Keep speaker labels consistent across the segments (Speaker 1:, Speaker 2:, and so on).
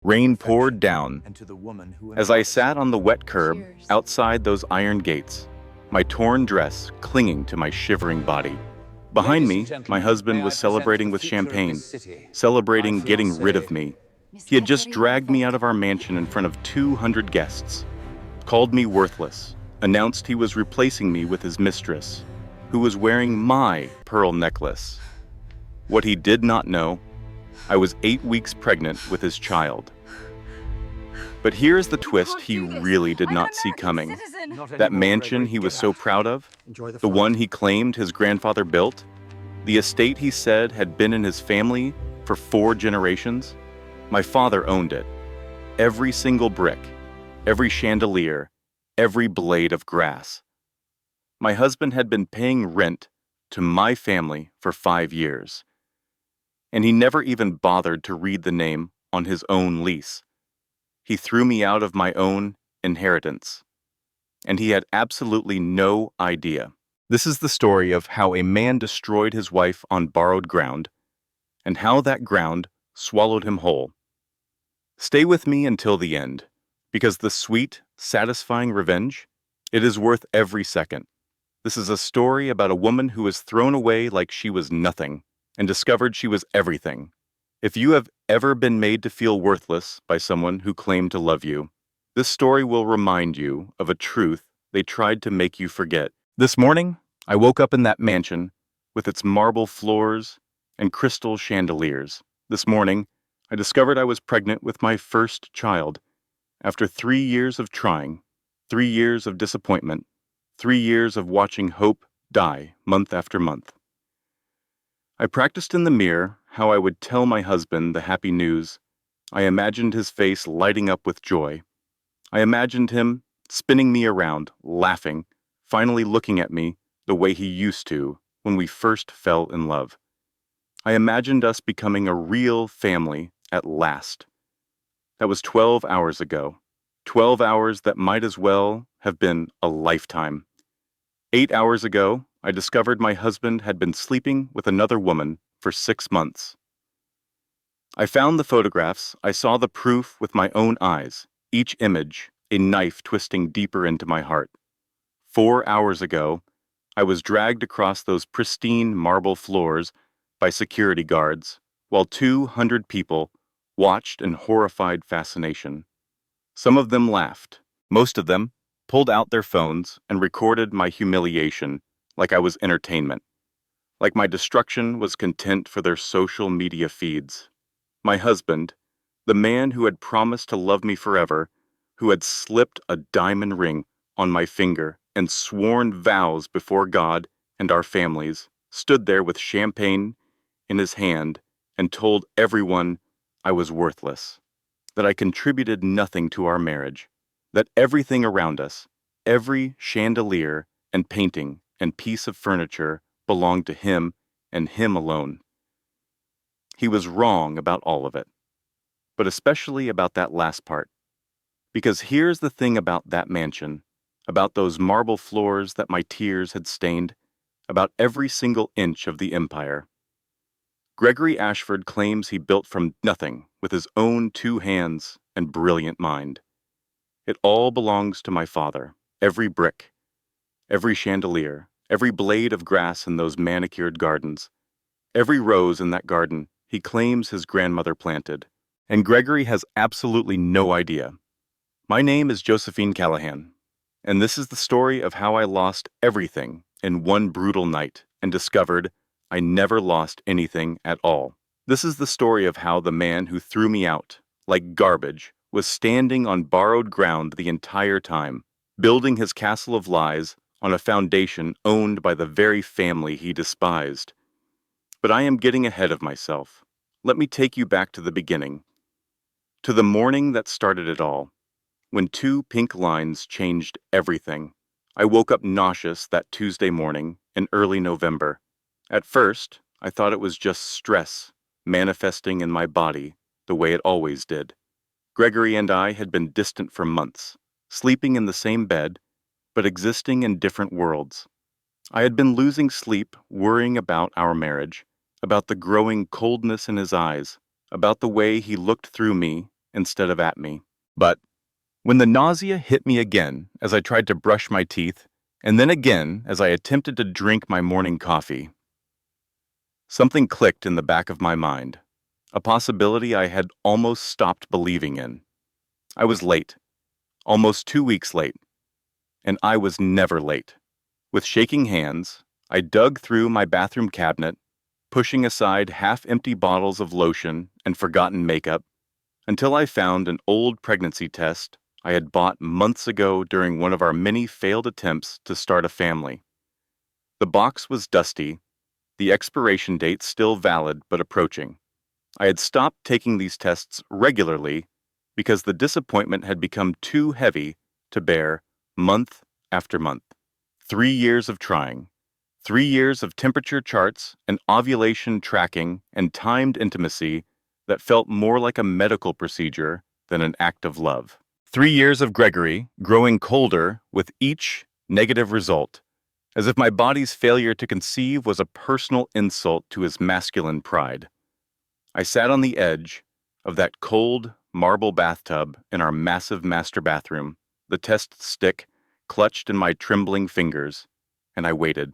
Speaker 1: Rain poured down. As I sat on the wet curb outside those iron gates, my torn dress clinging to my shivering body. Behind me, my husband was celebrating with champagne, celebrating getting rid of me. He had just dragged me out of our mansion in front of 200 guests, called me worthless, announced he was replacing me with his mistress, who was wearing my pearl necklace. What he did not know, I was 8 weeks pregnant with his child. But here's the twist he really did not see coming. That mansion he was so proud of, the one he claimed his grandfather built, the estate he said had been in his family for 4 generations, my father owned it. Every single brick, every chandelier, every blade of grass. My husband had been paying rent to my family for 5 years, and he never even bothered to read the name on his own lease. He threw me out of my own inheritance, and he had absolutely no idea. This is the story of how a man destroyed his wife on borrowed ground, and how that ground swallowed him whole. Stay with me until the end, because the sweet, satisfying revenge, it is worth every second. This is a story about a woman who was thrown away like she was nothing, and discovered she was everything. If you have ever been made to feel worthless by someone who claimed to love you, this story will remind you of a truth they tried to make you forget. This morning, I woke up in that mansion with its marble floors and crystal chandeliers. This morning, I discovered I was pregnant with my first child. After 3 years of trying, 3 years of disappointment, 3 years of watching hope die month after month. I practiced in the mirror how I would tell my husband the happy news. I imagined his face lighting up with joy. I imagined him spinning me around, laughing, finally looking at me the way he used to when we first fell in love. I imagined us becoming a real family at last. That was 12 hours ago. 12 hours that might as well have been a lifetime. 8 hours ago, I discovered my husband had been sleeping with another woman for 6 months. I found the photographs, I saw the proof with my own eyes, each image a knife twisting deeper into my heart. 4 hours ago, I was dragged across those pristine marble floors by security guards, while 200 people watched in horrified fascination. Some of them laughed. Most of them pulled out their phones and recorded my humiliation like I was entertainment, like my destruction was content for their social media feeds. My husband, the man who had promised to love me forever, who had slipped a diamond ring on my finger and sworn vows before God and our families, stood there with champagne in his hand and told everyone I was worthless, that I contributed nothing to our marriage, that everything around us, every chandelier and painting and piece of furniture belonged to him and him alone. He was wrong about all of it, but especially about that last part. Because here's the thing about that mansion, about those marble floors that my tears had stained, about every single inch of the empire. Gregory Ashford claims he built from nothing with his own 2 hands and brilliant mind. It all belongs to my father, every brick, every chandelier, every blade of grass in those manicured gardens, every rose in that garden he claims his grandmother planted. And Gregory has absolutely no idea. My name is Josephine Callahan, and this is the story of how I lost everything in one brutal night and discovered I never lost anything at all. This is the story of how the man who threw me out, like garbage, was standing on borrowed ground the entire time, building his castle of lies on a foundation owned by the very family he despised. But I am getting ahead of myself. Let me take you back to the beginning, to the morning that started it all, when 2 pink lines changed everything. I woke up nauseous that Tuesday morning in early November. At first, I thought it was just stress manifesting in my body the way it always did. Gregory and I had been distant for months, sleeping in the same bed, but existing in different worlds. I had been losing sleep worrying about our marriage, about the growing coldness in his eyes, about the way he looked through me instead of at me. But when the nausea hit me again as I tried to brush my teeth, and then again as I attempted to drink my morning coffee, something clicked in the back of my mind, a possibility I had almost stopped believing in. I was late, almost 2 weeks late, and I was never late. With shaking hands, I dug through my bathroom cabinet, pushing aside half-empty bottles of lotion and forgotten makeup, until I found an old pregnancy test I had bought months ago during one of our many failed attempts to start a family. The box was dusty, the expiration date still valid but approaching. I had stopped taking these tests regularly because the disappointment had become too heavy to bear month after month. 3 years of trying, 3 years of temperature charts and ovulation tracking and timed intimacy that felt more like a medical procedure than an act of love. 3 years of Gregory growing colder with each negative result, as if my body's failure to conceive was a personal insult to his masculine pride. I sat on the edge of that cold marble bathtub in our massive master bathroom, the test stick clutched in my trembling fingers, and I waited.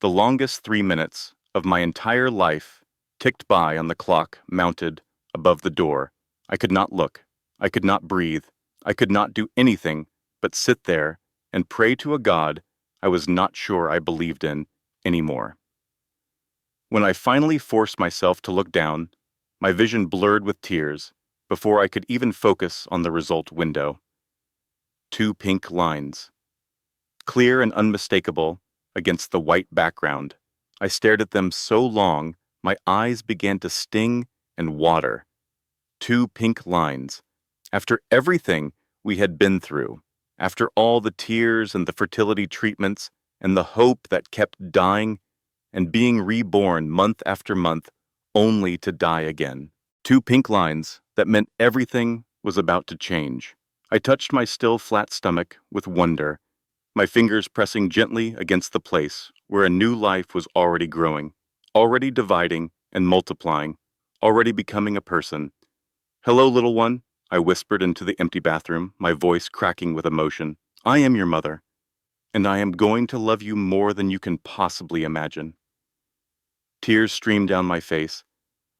Speaker 1: The longest 3 minutes of my entire life ticked by on the clock mounted above the door. I could not look. I could not breathe. I could not do anything but sit there and pray to a God I was not sure I believed in anymore. When I finally forced myself to look down, my vision blurred with tears before I could even focus on the result window. 2 pink lines. Clear and unmistakable against the white background. I stared at them so long, my eyes began to sting and water. 2 pink lines. After everything we had been through, after all the tears and the fertility treatments and the hope that kept dying and being reborn month after month, only to die again. 2 pink lines that meant everything was about to change. I touched my still flat stomach with wonder, my fingers pressing gently against the place where a new life was already growing, already dividing and multiplying, already becoming a person. "Hello, little one," I whispered into the empty bathroom, my voice cracking with emotion. "I am your mother, and I am going to love you more than you can possibly imagine." Tears streamed down my face,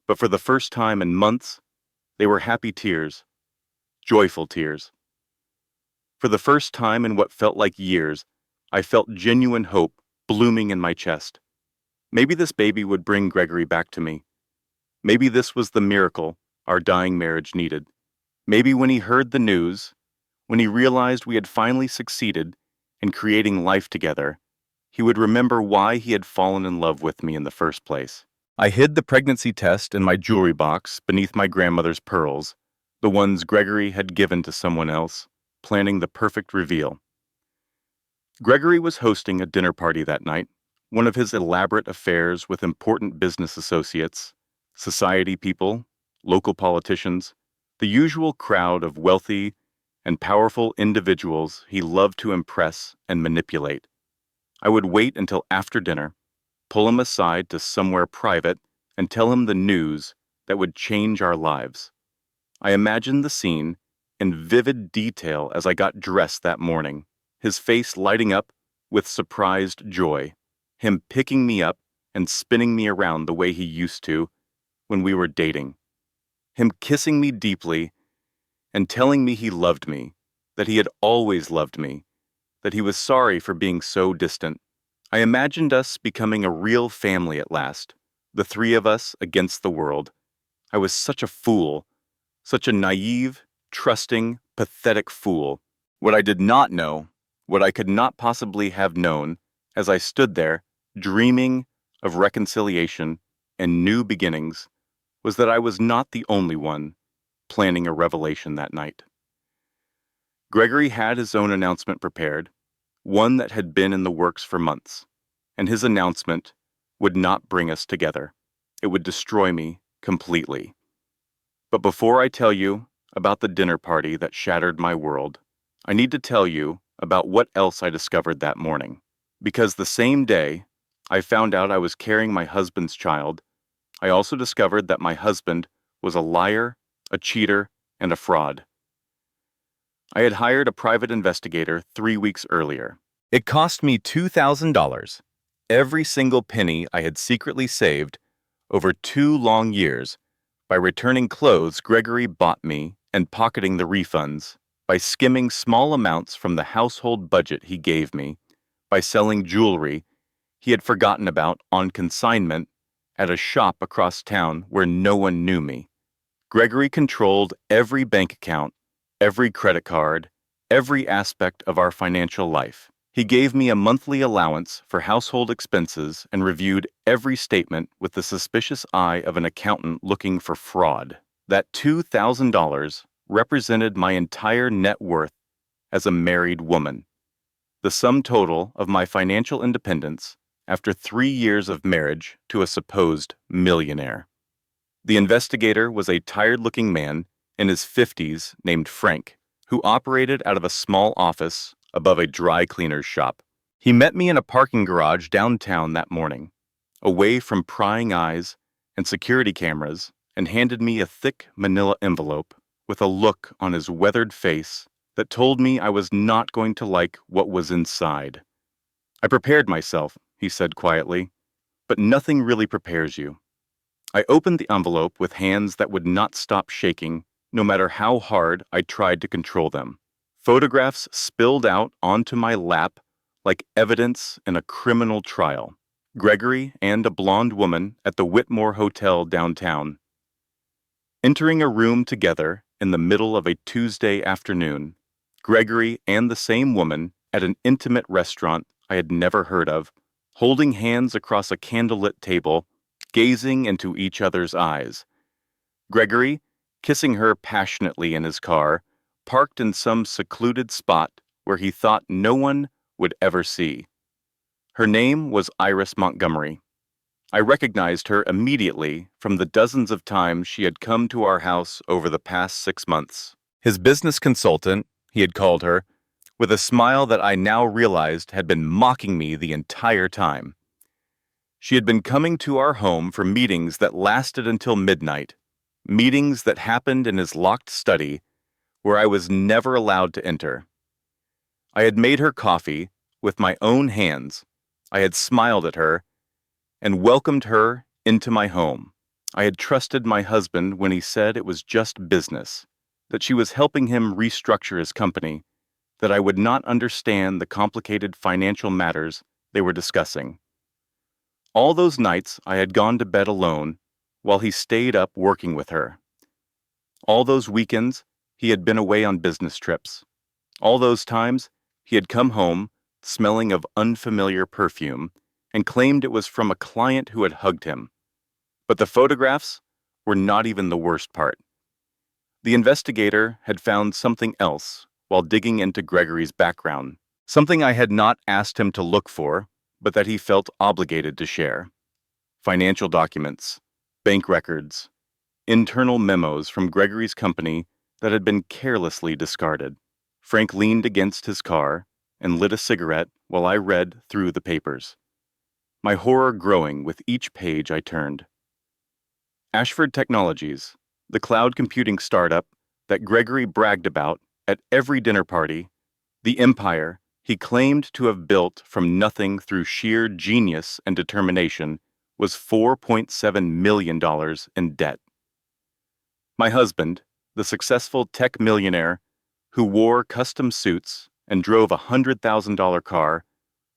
Speaker 1: but for the first time in months, they were happy tears, joyful tears. For the first time in what felt like years, I felt genuine hope blooming in my chest. Maybe this baby would bring Gregory back to me. Maybe this was the miracle our dying marriage needed. Maybe when he heard the news, when he realized we had finally succeeded in creating life together, he would remember why he had fallen in love with me in the first place. I hid the pregnancy test in my jewelry box beneath my grandmother's pearls, the ones Gregory had given to someone else, planning the perfect reveal. Gregory was hosting a dinner party that night, one of his elaborate affairs with important business associates, society people, local politicians, the usual crowd of wealthy and powerful individuals he loved to impress and manipulate. I would wait until after dinner, pull him aside to somewhere private, and tell him the news that would change our lives. I imagined the scene in vivid detail as I got dressed that morning, his face lighting up with surprised joy, him picking me up and spinning me around the way he used to when we were dating, him kissing me deeply and telling me he loved me, that he had always loved me, that he was sorry for being so distant. I imagined us becoming a real family at last, the 3 of us against the world. I was such a fool, such a naive, trusting, pathetic fool. What I did not know, what I could not possibly have known, as I stood there, dreaming of reconciliation and new beginnings, was that I was not the only one planning a revelation that night. Gregory had his own announcement prepared, one that had been in the works for months, and his announcement would not bring us together. It would destroy me completely. But before I tell you about the dinner party that shattered my world, I need to tell you about what else I discovered that morning. Because the same day I found out I was carrying my husband's child, I also discovered that my husband was a liar, a cheater, and a fraud. I had hired a private investigator 3 weeks earlier. It cost me $2,000, every single penny I had secretly saved over 2 long years, by returning clothes Gregory bought me and pocketing the refunds, by skimming small amounts from the household budget he gave me, by selling jewelry he had forgotten about on consignment at a shop across town where no one knew me. Gregory controlled every bank account, every credit card, every aspect of our financial life. He gave me a monthly allowance for household expenses and reviewed every statement with the suspicious eye of an accountant looking for fraud. That $2,000 represented my entire net worth as a married woman, the sum total of my financial independence after 3 years of marriage to a supposed millionaire. The investigator was a tired-looking man in his 50s named Frank, who operated out of a small office above a dry cleaner's shop. He met me in a parking garage downtown that morning, away from prying eyes and security cameras, and handed me a thick manila envelope with a look on his weathered face that told me I was not going to like what was inside. "I prepared myself," he said quietly, "but nothing really prepares you." I opened the envelope with hands that would not stop shaking, no matter how hard I tried to control them. Photographs spilled out onto my lap like evidence in a criminal trial. Gregory and a blonde woman at the Whitmore Hotel downtown, entering a room together in the middle of a Tuesday afternoon. Gregory and the same woman at an intimate restaurant I had never heard of, holding hands across a candlelit table, gazing into each other's eyes. Gregory kissing her passionately in his car, parked in some secluded spot where he thought no one would ever see. Her name was Iris Montgomery. I recognized her immediately from the dozens of times she had come to our house over the past 6 months. His business consultant, he had called her, with a smile that I now realized had been mocking me the entire time. She had been coming to our home for meetings that lasted until midnight, meetings that happened in his locked study, where I was never allowed to enter. I had made her coffee with my own hands. I had smiled at her and welcomed her into my home. I had trusted my husband when he said it was just business, that she was helping him restructure his company, that I would not understand the complicated financial matters they were discussing. All those nights I had gone to bed alone while he stayed up working with her. All those weekends he had been away on business trips. All those times he had come home smelling of unfamiliar perfume and claimed it was from a client who had hugged him. But the photographs were not even the worst part. The investigator had found something else while digging into Gregory's background, something I had not asked him to look for, but that he felt obligated to share. Financial documents, bank records, internal memos from Gregory's company that had been carelessly discarded. Frank leaned against his car and lit a cigarette while I read through the papers, my horror growing with each page I turned. Ashford Technologies, the cloud computing startup that Gregory bragged about at every dinner party, the empire he claimed to have built from nothing through sheer genius and determination, was $4.7 million in debt. My husband, the successful tech millionaire who wore custom suits and drove a $100,000 car,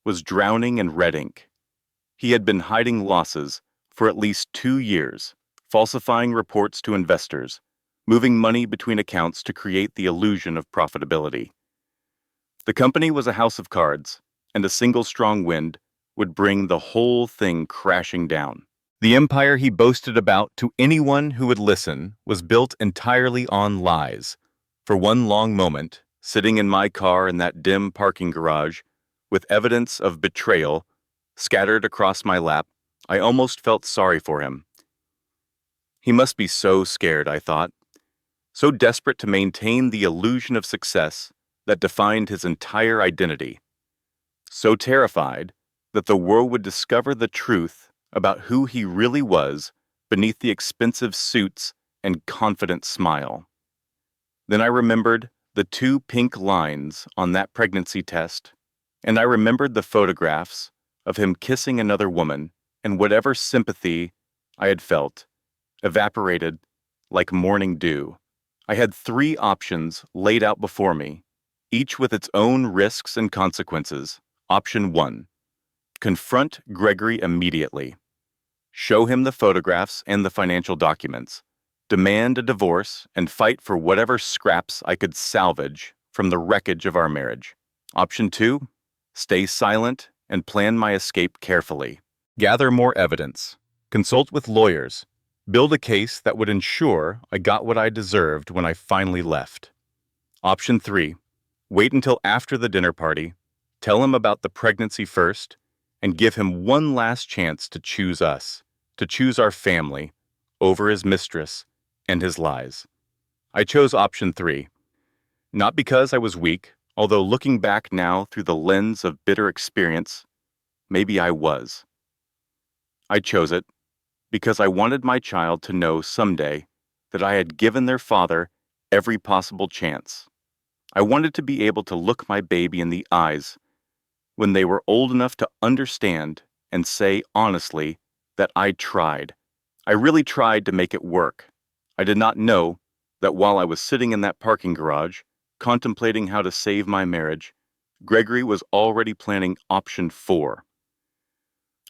Speaker 1: was drowning in red ink. He had been hiding losses for at least 2 years, falsifying reports to investors, moving money between accounts to create the illusion of profitability. The company was a house of cards, and a single strong wind would bring the whole thing crashing down. The empire he boasted about to anyone who would listen was built entirely on lies. For one long moment, sitting in my car in that dim parking garage, with evidence of betrayal scattered across my lap, I almost felt sorry for him. He must be so scared, I thought, so desperate to maintain the illusion of success that defined his entire identity, so terrified that the world would discover the truth about who he really was beneath the expensive suits and confident smile. Then I remembered the 2 pink lines on that pregnancy test, and I remembered the photographs of him kissing another woman, and whatever sympathy I had felt evaporated like morning dew. I had 3 options laid out before me, each with its own risks and consequences. Option 1: confront Gregory immediately. Show him the photographs and the financial documents. Demand a divorce and fight for whatever scraps I could salvage from the wreckage of our marriage. Option 2: stay silent and plan my escape carefully. Gather more evidence. Consult with lawyers. Build a case that would ensure I got what I deserved when I finally left. Option 3: wait until after the dinner party, tell him about the pregnancy first, and give him one last chance to choose us, to choose our family, over his mistress and his lies. I chose option 3, not because I was weak, although looking back now through the lens of bitter experience, maybe I was. I chose it because I wanted my child to know someday that I had given their father every possible chance. I wanted to be able to look my baby in the eyes when they were old enough to understand and say honestly that I tried. I really tried to make it work. I did not know that while I was sitting in that parking garage, contemplating how to save my marriage, Gregory was already planning option 4.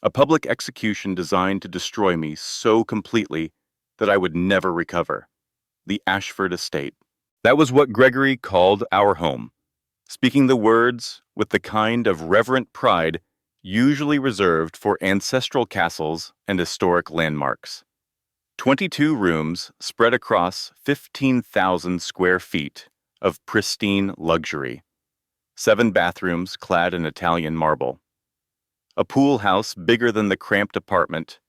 Speaker 1: A public execution designed to destroy me so completely that I would never recover. The Ashford estate. That was what Gregory called our home, speaking the words with the kind of reverent pride usually reserved for ancestral castles and historic landmarks. 22 rooms spread across 15,000 square feet of pristine luxury. 7 bathrooms clad in Italian marble. A pool house bigger than the cramped apartment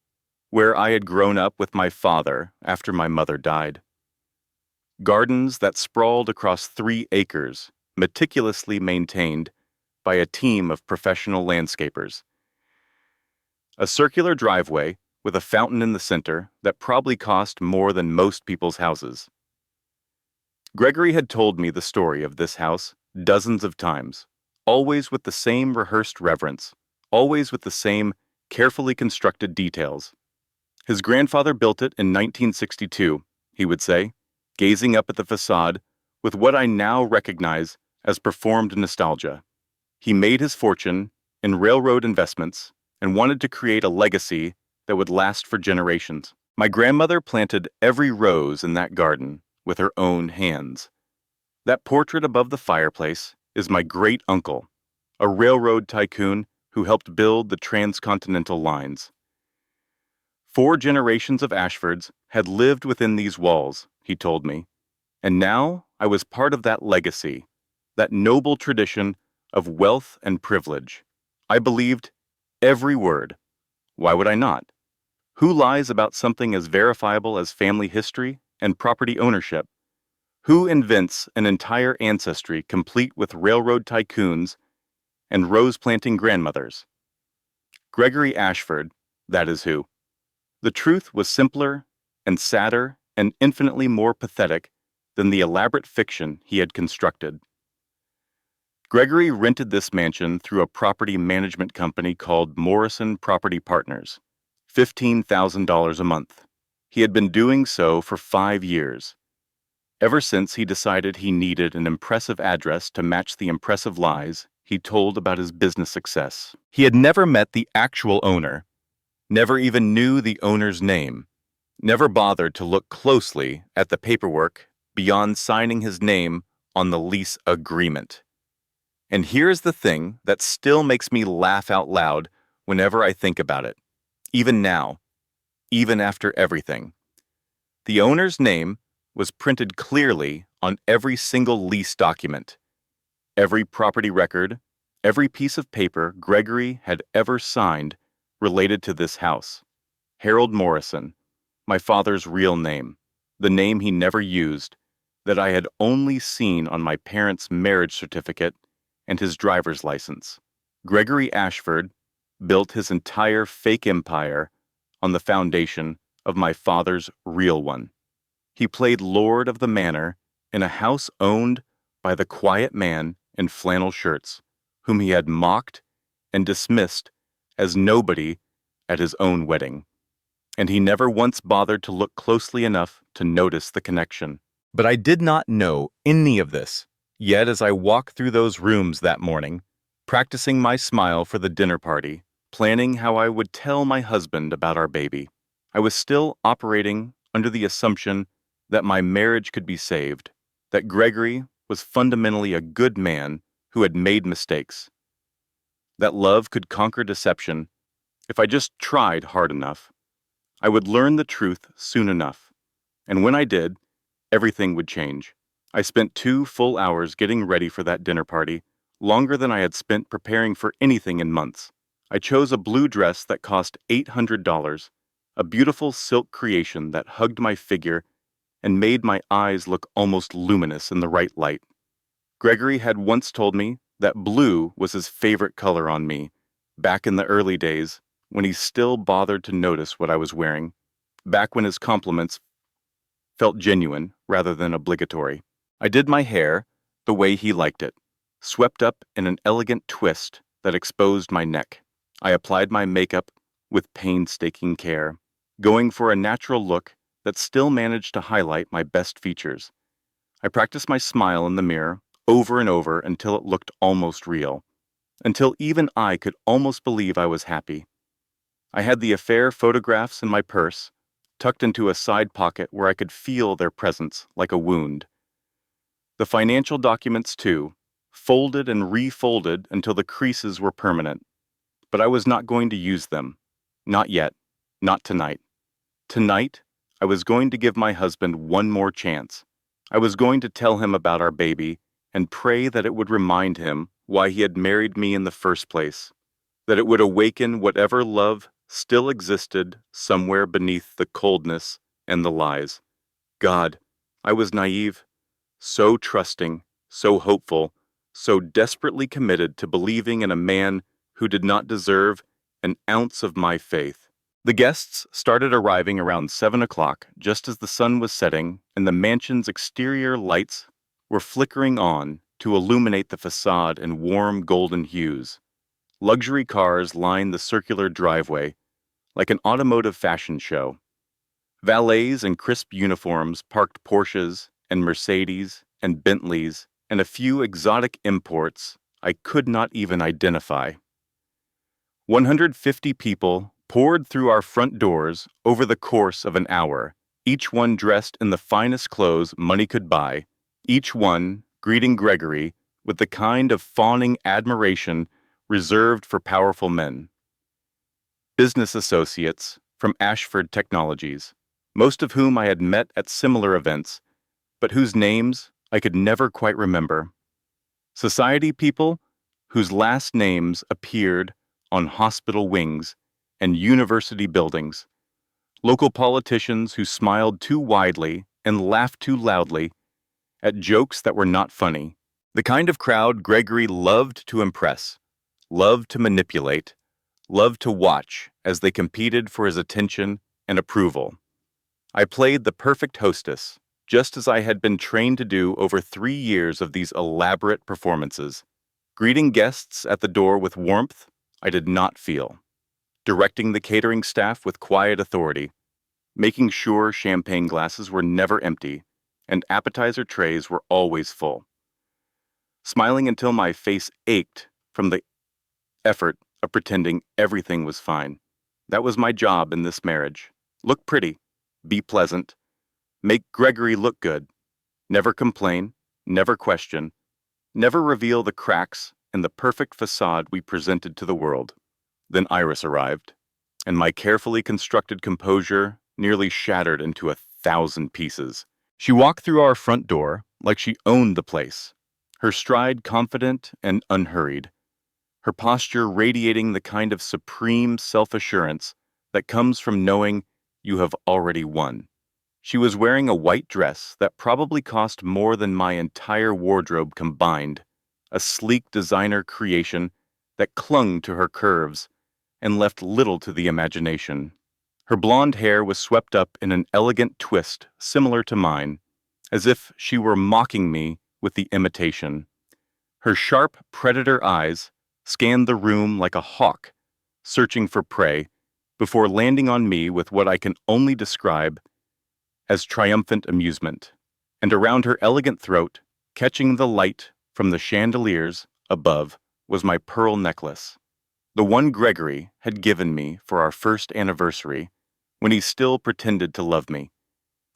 Speaker 1: where I had grown up with my father after my mother died. Gardens that sprawled across 3 acres, meticulously maintained by a team of professional landscapers. A circular driveway with a fountain in the center that probably cost more than most people's houses. Gregory had told me the story of this house dozens of times, always with the same rehearsed reverence, always with the same carefully constructed details. His grandfather built it in 1962, he would say, gazing up at the facade with what I now recognize as performed nostalgia. He made his fortune in railroad investments and wanted to create a legacy that would last for generations. My grandmother planted every rose in that garden with her own hands. That portrait above the fireplace is my great-uncle, a railroad tycoon who helped build the transcontinental lines. 4 generations of Ashfords had lived within these walls, he told me, and now I was part of that legacy, that noble tradition of wealth and privilege. I believed every word. Why would I not? Who lies about something as verifiable as family history and property ownership? Who invents an entire ancestry complete with railroad tycoons and rose-planting grandmothers? Gregory Ashford, that is who. The truth was simpler and sadder and infinitely more pathetic than the elaborate fiction he had constructed. Gregory rented this mansion through a property management company called Morrison Property Partners, $15,000 a month. He had been doing so for 5 years, ever since he decided he needed an impressive address to match the impressive lies he told about his business success. He had never met the actual owner, never even knew the owner's name, never bothered to look closely at the paperwork beyond signing his name on the lease agreement. And here's the thing that still makes me laugh out loud whenever I think about it, even now, even after everything. The owner's name was printed clearly on every single lease document, every property record, every piece of paper Gregory had ever signed related to this house. Harold Morrison, my father's real name, the name he never used, that I had only seen on my parents' marriage certificate and his driver's license. Gregory Ashford built his entire fake empire on the foundation of my father's real one. He played lord of the manor in a house owned by the quiet man in flannel shirts, whom he had mocked and dismissed as nobody at his own wedding. And he never once bothered to look closely enough to notice the connection. But I did not know any of this. Yet as I walked through those rooms that morning, practicing my smile for the dinner party, planning how I would tell my husband about our baby, I was still operating under the assumption that my marriage could be saved, that Gregory was fundamentally a good man who had made mistakes, that love could conquer deception if I just tried hard enough. I would learn the truth soon enough, and when I did, everything would change. I spent 2 full hours getting ready for that dinner party, longer than I had spent preparing for anything in months. I chose a blue dress that cost $800, a beautiful silk creation that hugged my figure and made my eyes look almost luminous in the right light. Gregory had once told me that blue was his favorite color on me, back in the early days when he still bothered to notice what I was wearing, back when his compliments felt genuine rather than obligatory. I did my hair the way he liked it, swept up in an elegant twist that exposed my neck. I applied my makeup with painstaking care, going for a natural look that still managed to highlight my best features. I practiced my smile in the mirror over and over until it looked almost real, until even I could almost believe I was happy. I had the affair photographs in my purse, tucked into a side pocket where I could feel their presence like a wound. The financial documents, too, folded and refolded until the creases were permanent. But I was not going to use them. Not yet. Not tonight. Tonight, I was going to give my husband one more chance. I was going to tell him about our baby and pray that it would remind him why he had married me in the first place, that it would awaken whatever love still existed somewhere beneath the coldness and the lies. God, I was naive, so trusting, so hopeful, so desperately committed to believing in a man who did not deserve an ounce of my faith. The guests started arriving around 7 o'clock, just as the sun was setting and the mansion's exterior lights were flickering on to illuminate the facade in warm golden hues. Luxury cars lined the circular driveway like an automotive fashion show. Valets in crisp uniforms parked Porsches and Mercedes and Bentleys and a few exotic imports I could not even identify. 150 people poured through our front doors over the course of an hour, each one dressed in the finest clothes money could buy, each one greeting Gregory with the kind of fawning admiration reserved for powerful men. Business associates from Ashford Technologies, most of whom I had met at similar events, but whose names I could never quite remember. Society people whose last names appeared on hospital wings and university buildings. Local politicians who smiled too widely and laughed too loudly at jokes that were not funny. The kind of crowd Gregory loved to impress, loved to manipulate, loved to watch as they competed for his attention and approval. I played the perfect hostess, just as I had been trained to do over 3 years of these elaborate performances. Greeting guests at the door with warmth I did not feel. Directing the catering staff with quiet authority. Making sure champagne glasses were never empty and appetizer trays were always full. Smiling until my face ached from the effort of pretending everything was fine. That was my job in this marriage. Look pretty, be pleasant, make Gregory look good, never complain, never question, never reveal the cracks in the perfect facade we presented to the world. Then Iris arrived, and my carefully constructed composure nearly shattered into 1,000 pieces. She walked through our front door like she owned the place, her stride confident and unhurried, her posture radiating the kind of supreme self-assurance that comes from knowing you have already won. She was wearing a white dress that probably cost more than my entire wardrobe combined, a sleek designer creation that clung to her curves and left little to the imagination. Her blonde hair was swept up in an elegant twist similar to mine, as if she were mocking me with the imitation. Her sharp predator eyes scanned the room like a hawk, searching for prey, before landing on me with what I can only describe as triumphant amusement. And around her elegant throat, catching the light from the chandeliers above, was my pearl necklace, the one Gregory had given me for our first anniversary, when he still pretended to love me,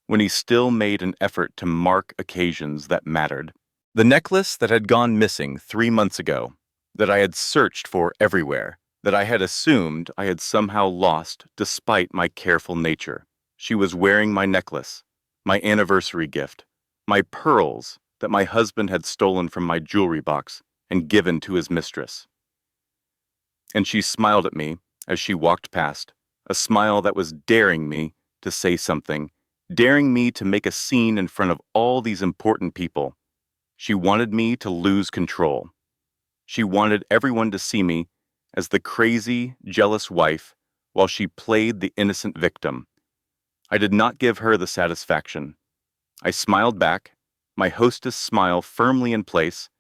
Speaker 1: when he still made an effort to mark occasions that mattered. The necklace that had gone missing 3 months ago, that I had searched for everywhere, that I had assumed I had somehow lost despite my careful nature. She was wearing my necklace, my anniversary gift, my pearls that my husband had stolen from my jewelry box and given to his mistress. And she smiled at me as she walked past, a smile that was daring me to say something, daring me to make a scene in front of all these important people. She wanted me to lose control. She wanted everyone to see me as the crazy, jealous wife while she played the innocent victim. I did not give her the satisfaction. I smiled back, my hostess' smile firmly in place,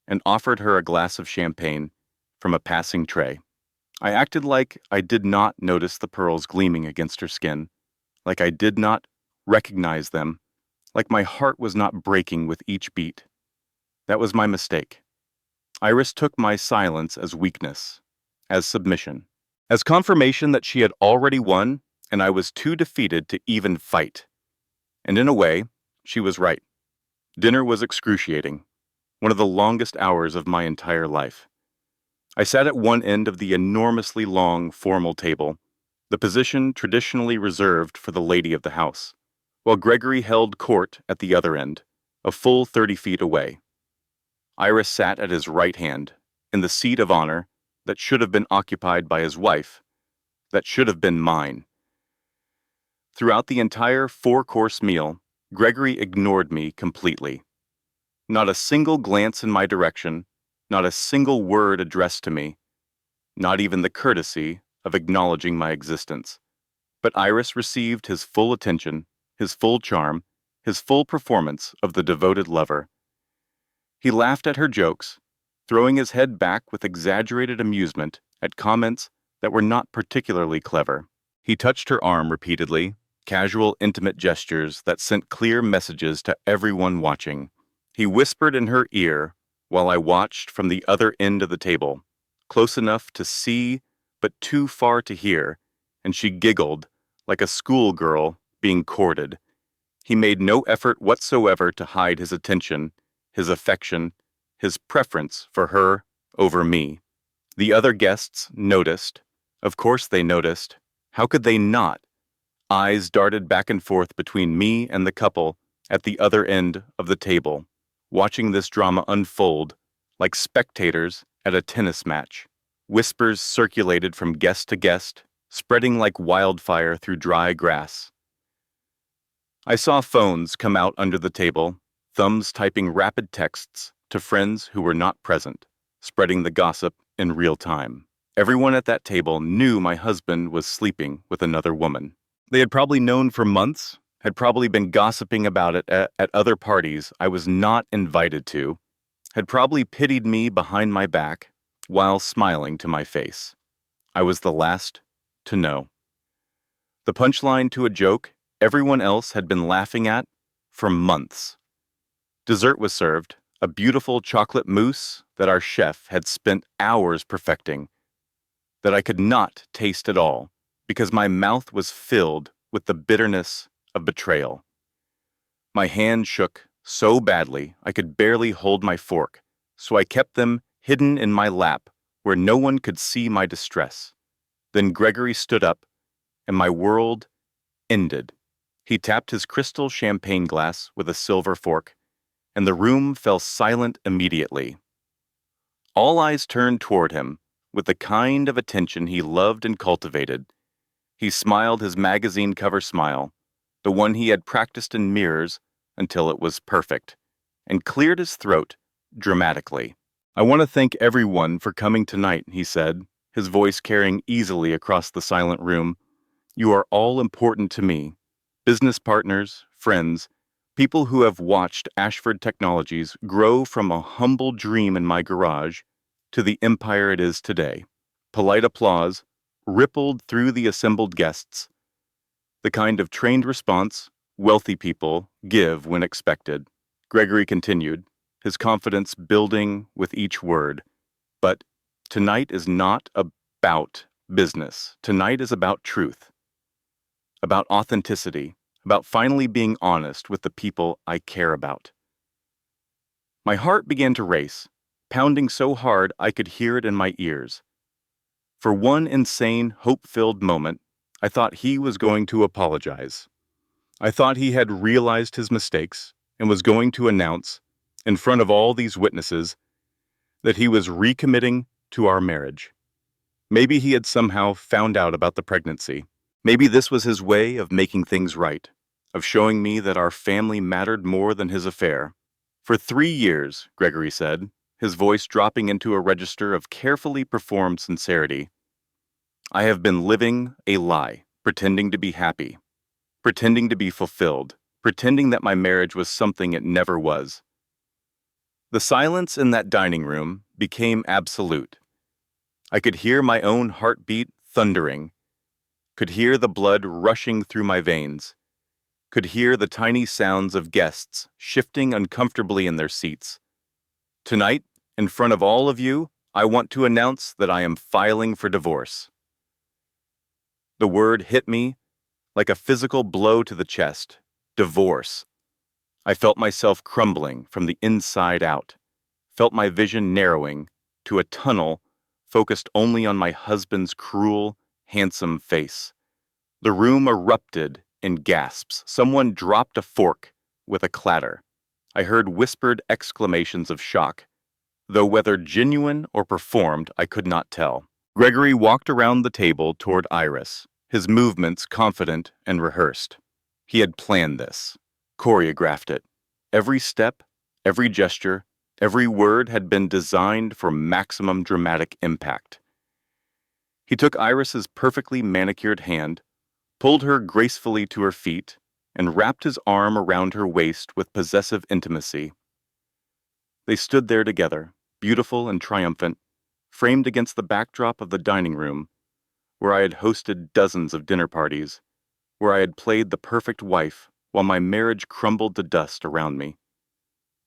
Speaker 1: and offered her a glass of champagne from a passing tray. I acted like I did not notice the pearls gleaming against her skin, like I did not recognize them, like my heart was not breaking with each beat. That was my mistake. Iris took my silence as weakness, as submission, as confirmation that she had already won and I was too defeated to even fight. And in a way, she was right. Dinner was excruciating, one of the longest hours of my entire life. I sat at one end of the enormously long, formal table, the position traditionally reserved for the lady of the house, while Gregory held court at the other end, a full 30 feet away. Iris sat at his right hand, in the seat of honor that should have been occupied by his wife, that should have been mine. Throughout the entire 4-course meal, Gregory ignored me completely. Not a single glance in my direction, not a single word addressed to me, not even the courtesy of acknowledging my existence. But Iris received his full attention, his full charm, his full performance of the devoted lover. He laughed at her jokes, throwing his head back with exaggerated amusement at comments that were not particularly clever. He touched her arm repeatedly, casual, intimate gestures that sent clear messages to everyone watching. He whispered in her ear while I watched from the other end of the table, close enough to see but too far to hear, and she giggled like a schoolgirl being courted. He made no effort whatsoever to hide his attention, his affection, his preference for her over me. The other guests noticed. Of course they noticed. How could they not? Eyes darted back and forth between me and the couple at the other end of the table, watching this drama unfold like spectators at a tennis match. Whispers circulated from guest to guest, spreading like wildfire through dry grass. I saw phones come out under the table, thumbs typing rapid texts to friends who were not present, spreading the gossip in real time. Everyone at that table knew my husband was sleeping with another woman. They had probably known for months, had probably been gossiping about it at other parties I was not invited to, had probably pitied me behind my back while smiling to my face. I was the last to know. The punchline to a joke everyone else had been laughing at for months. Dessert was served, a beautiful chocolate mousse that our chef had spent hours perfecting, that I could not taste at all because my mouth was filled with the bitterness of betrayal. My hand shook so badly I could barely hold my fork, so I kept them hidden in my lap where no one could see my distress. Then Gregory stood up, and my world ended. He tapped his crystal champagne glass with a silver fork, and the room fell silent immediately. All eyes turned toward him with the kind of attention he loved and cultivated. He smiled his magazine cover smile, the one he had practiced in mirrors until it was perfect, and cleared his throat dramatically. "I want to thank everyone for coming tonight," he said, his voice carrying easily across the silent room. "You are all important to me, business partners, friends, People who have watched Ashford Technologies grow from a humble dream in my garage to the empire it is today. Polite applause rippled through the assembled guests, the kind of trained response wealthy people give when expected. Gregory continued, his confidence building with each word. But tonight is not about business. Tonight is about truth, about authenticity, about finally being honest with the people I care about. My heart began to race, pounding so hard I could hear it in my ears. For one insane, hope-filled moment, I thought he was going to apologize. I thought he had realized his mistakes and was going to announce, in front of all these witnesses, that he was recommitting to our marriage. Maybe he had somehow found out about the pregnancy. Maybe this was his way of making things right, of showing me that our family mattered more than his affair. For 3 years, Gregory said, his voice dropping into a register of carefully performed sincerity, I have been living a lie, pretending to be happy, pretending to be fulfilled, pretending that my marriage was something it never was. The silence in that dining room became absolute. I could hear my own heartbeat thundering, could hear the blood rushing through my veins, could hear the tiny sounds of guests shifting uncomfortably in their seats. Tonight, in front of all of you, I want to announce that I am filing for divorce. The word hit me like a physical blow to the chest. Divorce. I felt myself crumbling from the inside out, felt my vision narrowing to a tunnel focused only on my husband's cruel, handsome face. The room erupted in gasps. Someone dropped a fork with a clatter. I heard whispered exclamations of shock, though whether genuine or performed, I could not tell. Gregory walked around the table toward Iris, his movements confident and rehearsed. He had planned this, choreographed it. Every step, every gesture, every word had been designed for maximum dramatic impact. He took Iris's perfectly manicured hand, pulled her gracefully to her feet, and wrapped his arm around her waist with possessive intimacy. They stood there together, beautiful and triumphant, framed against the backdrop of the dining room, where I had hosted dozens of dinner parties, where I had played the perfect wife while my marriage crumbled to dust around me.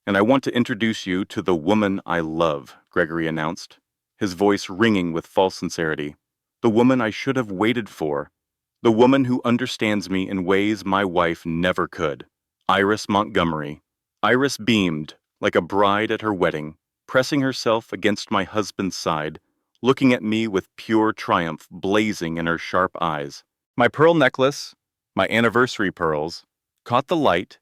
Speaker 1: And I want to introduce you to the woman I love, Gregory announced, his voice ringing with false sincerity. The woman I should have waited for, the woman who understands me in ways my wife never could. Iris Montgomery. Iris beamed like a bride at her wedding, pressing herself against my husband's side, looking at me with pure triumph blazing in her sharp eyes. My pearl necklace, my anniversary pearls, caught the light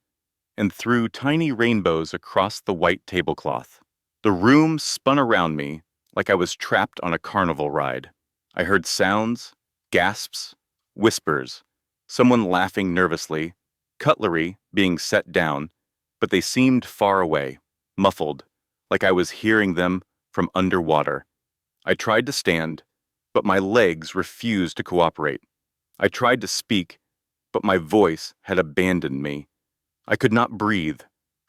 Speaker 1: and threw tiny rainbows across the white tablecloth. The room spun around me like I was trapped on a carnival ride. I heard sounds, gasps, whispers, someone laughing nervously, cutlery being set down, but they seemed far away, muffled, like I was hearing them from underwater. I tried to stand, but my legs refused to cooperate. I tried to speak, but my voice had abandoned me. I could not breathe,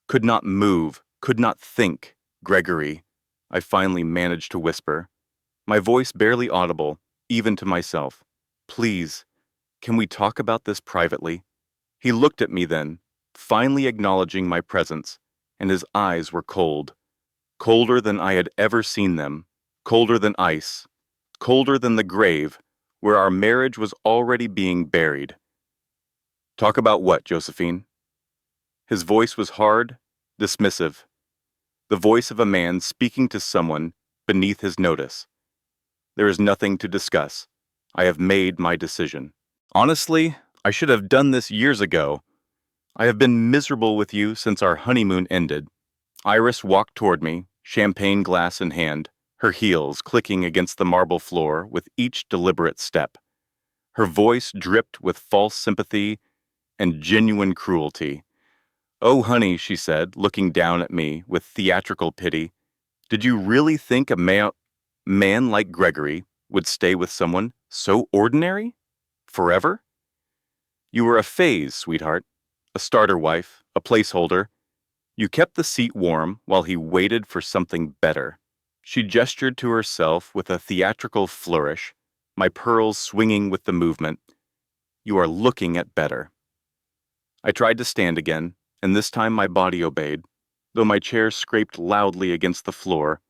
Speaker 1: could not move, could not think. Gregory, I finally managed to whisper, my voice barely audible, even to myself. Please, can we talk about this privately? He looked at me then, finally acknowledging my presence, and his eyes were cold. Colder than I had ever seen them, colder than ice, colder than the grave, where our marriage was already being buried. Talk about what, Josephine? His voice was hard, dismissive, the voice of a man speaking to someone beneath his notice. There is nothing to discuss. I have made my decision. Honestly, I should have done this years ago. I have been miserable with you since our honeymoon ended. Iris walked toward me, champagne glass in hand, her heels clicking against the marble floor with each deliberate step. Her voice dripped with false sympathy and genuine cruelty. Oh, honey, she said, looking down at me with theatrical pity. Did you really think a man like Gregory would stay with someone so ordinary? Forever? You were a phase, sweetheart. A starter wife, a placeholder. You kept the seat warm while he waited for something better. She gestured to herself with a theatrical flourish, my pearls swinging with the movement. You are looking at better. I tried to stand again, and this time my body obeyed, though my chair scraped loudly against the floor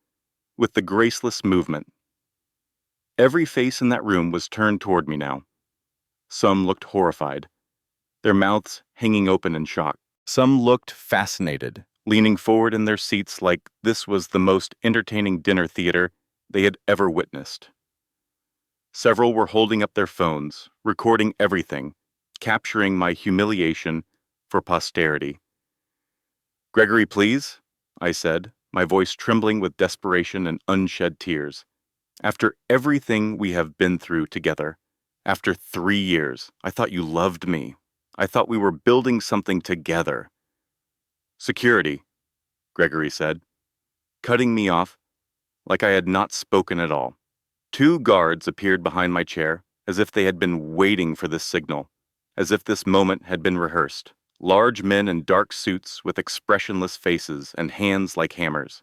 Speaker 1: with the graceless movement. Every face in that room was turned toward me now. Some looked horrified, their mouths hanging open in shock. Some looked fascinated, leaning forward in their seats like this was the most entertaining dinner theater they had ever witnessed. Several were holding up their phones, recording everything, capturing my humiliation for posterity. "Gregory, please," I said, my voice trembling with desperation and unshed tears. "After everything we have been through together, after 3 years, I thought you loved me. I thought we were building something together." "Security," Gregory said, cutting me off like I had not spoken at all. 2 guards appeared behind my chair, as if they had been waiting for this signal, as if this moment had been rehearsed. Large men in dark suits with expressionless faces and hands like hammers.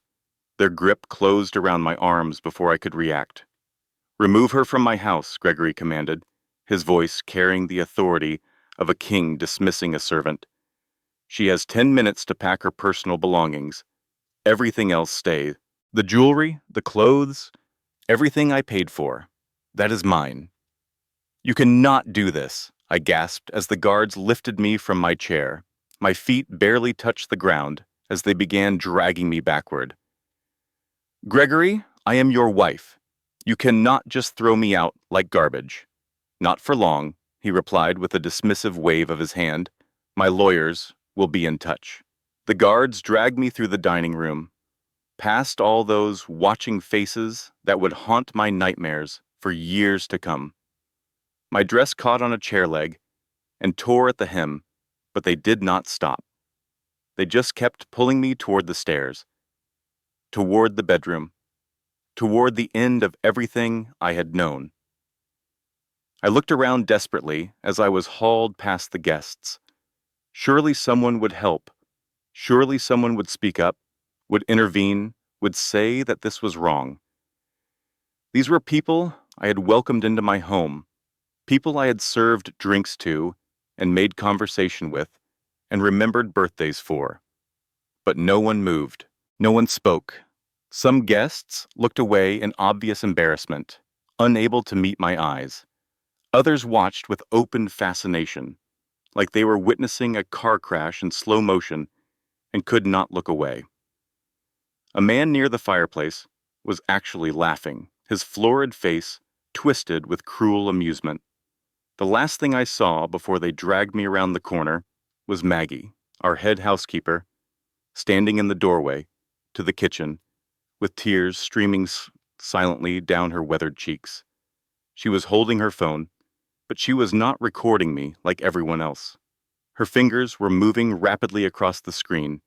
Speaker 1: Their grip closed around my arms before I could react. "Remove her from my house," Gregory commanded, his voice carrying the authority of a king dismissing a servant. "She has 10 minutes to pack her personal belongings. Everything else stays. The jewelry, the clothes, everything I paid for. That is mine." "You cannot do this," I gasped as the guards lifted me from my chair. My feet barely touched the ground as they began dragging me backward. "Gregory, I am your wife. You cannot just throw me out like garbage." "Not for long," he replied with a dismissive wave of his hand. "My lawyers will be in touch." The guards dragged me through the dining room, past all those watching faces that would haunt my nightmares for years to come. My dress caught on a chair leg and tore at the hem, but they did not stop. They just kept pulling me toward the stairs, toward the bedroom, toward the end of everything I had known. I looked around desperately as I was hauled past the guests. Surely someone would help. Surely someone would speak up, would intervene, would say that this was wrong. These were people I had welcomed into my home, people I had served drinks to and made conversation with and remembered birthdays for. But no one moved. No one spoke. Some guests looked away in obvious embarrassment, unable to meet my eyes. Others watched with open fascination, like they were witnessing a car crash in slow motion and could not look away. A man near the fireplace was actually laughing, his florid face twisted with cruel amusement. The last thing I saw before they dragged me around the corner was Maggie, our head housekeeper, standing in the doorway to the kitchen with tears streaming silently down her weathered cheeks. She was holding her phone, but she was not recording me like everyone else. Her fingers were moving rapidly across the screen,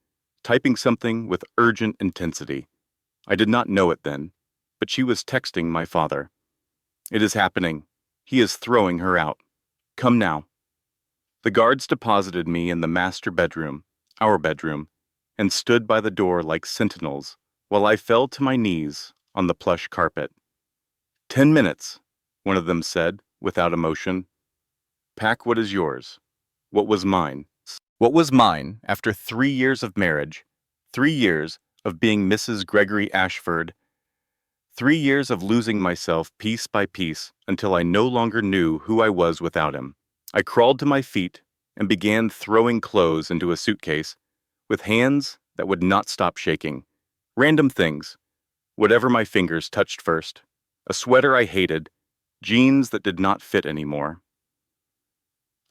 Speaker 1: typing something with urgent intensity. I did not know it then, but she was texting my father. "It is happening. He is throwing her out. Come now." The guards deposited me in the master bedroom, our bedroom, and stood by the door like sentinels while I fell to my knees on the plush carpet. 10 minutes, one of them said without emotion. "Pack what is yours." What was mine? What was mine after 3 years of marriage, 3 years of being Mrs. Gregory Ashford, 3 years of losing myself piece by piece until I no longer knew who I was without him. I crawled to my feet and began throwing clothes into a suitcase with hands that would not stop shaking. Random things, whatever my fingers touched first. A sweater I hated, jeans that did not fit anymore.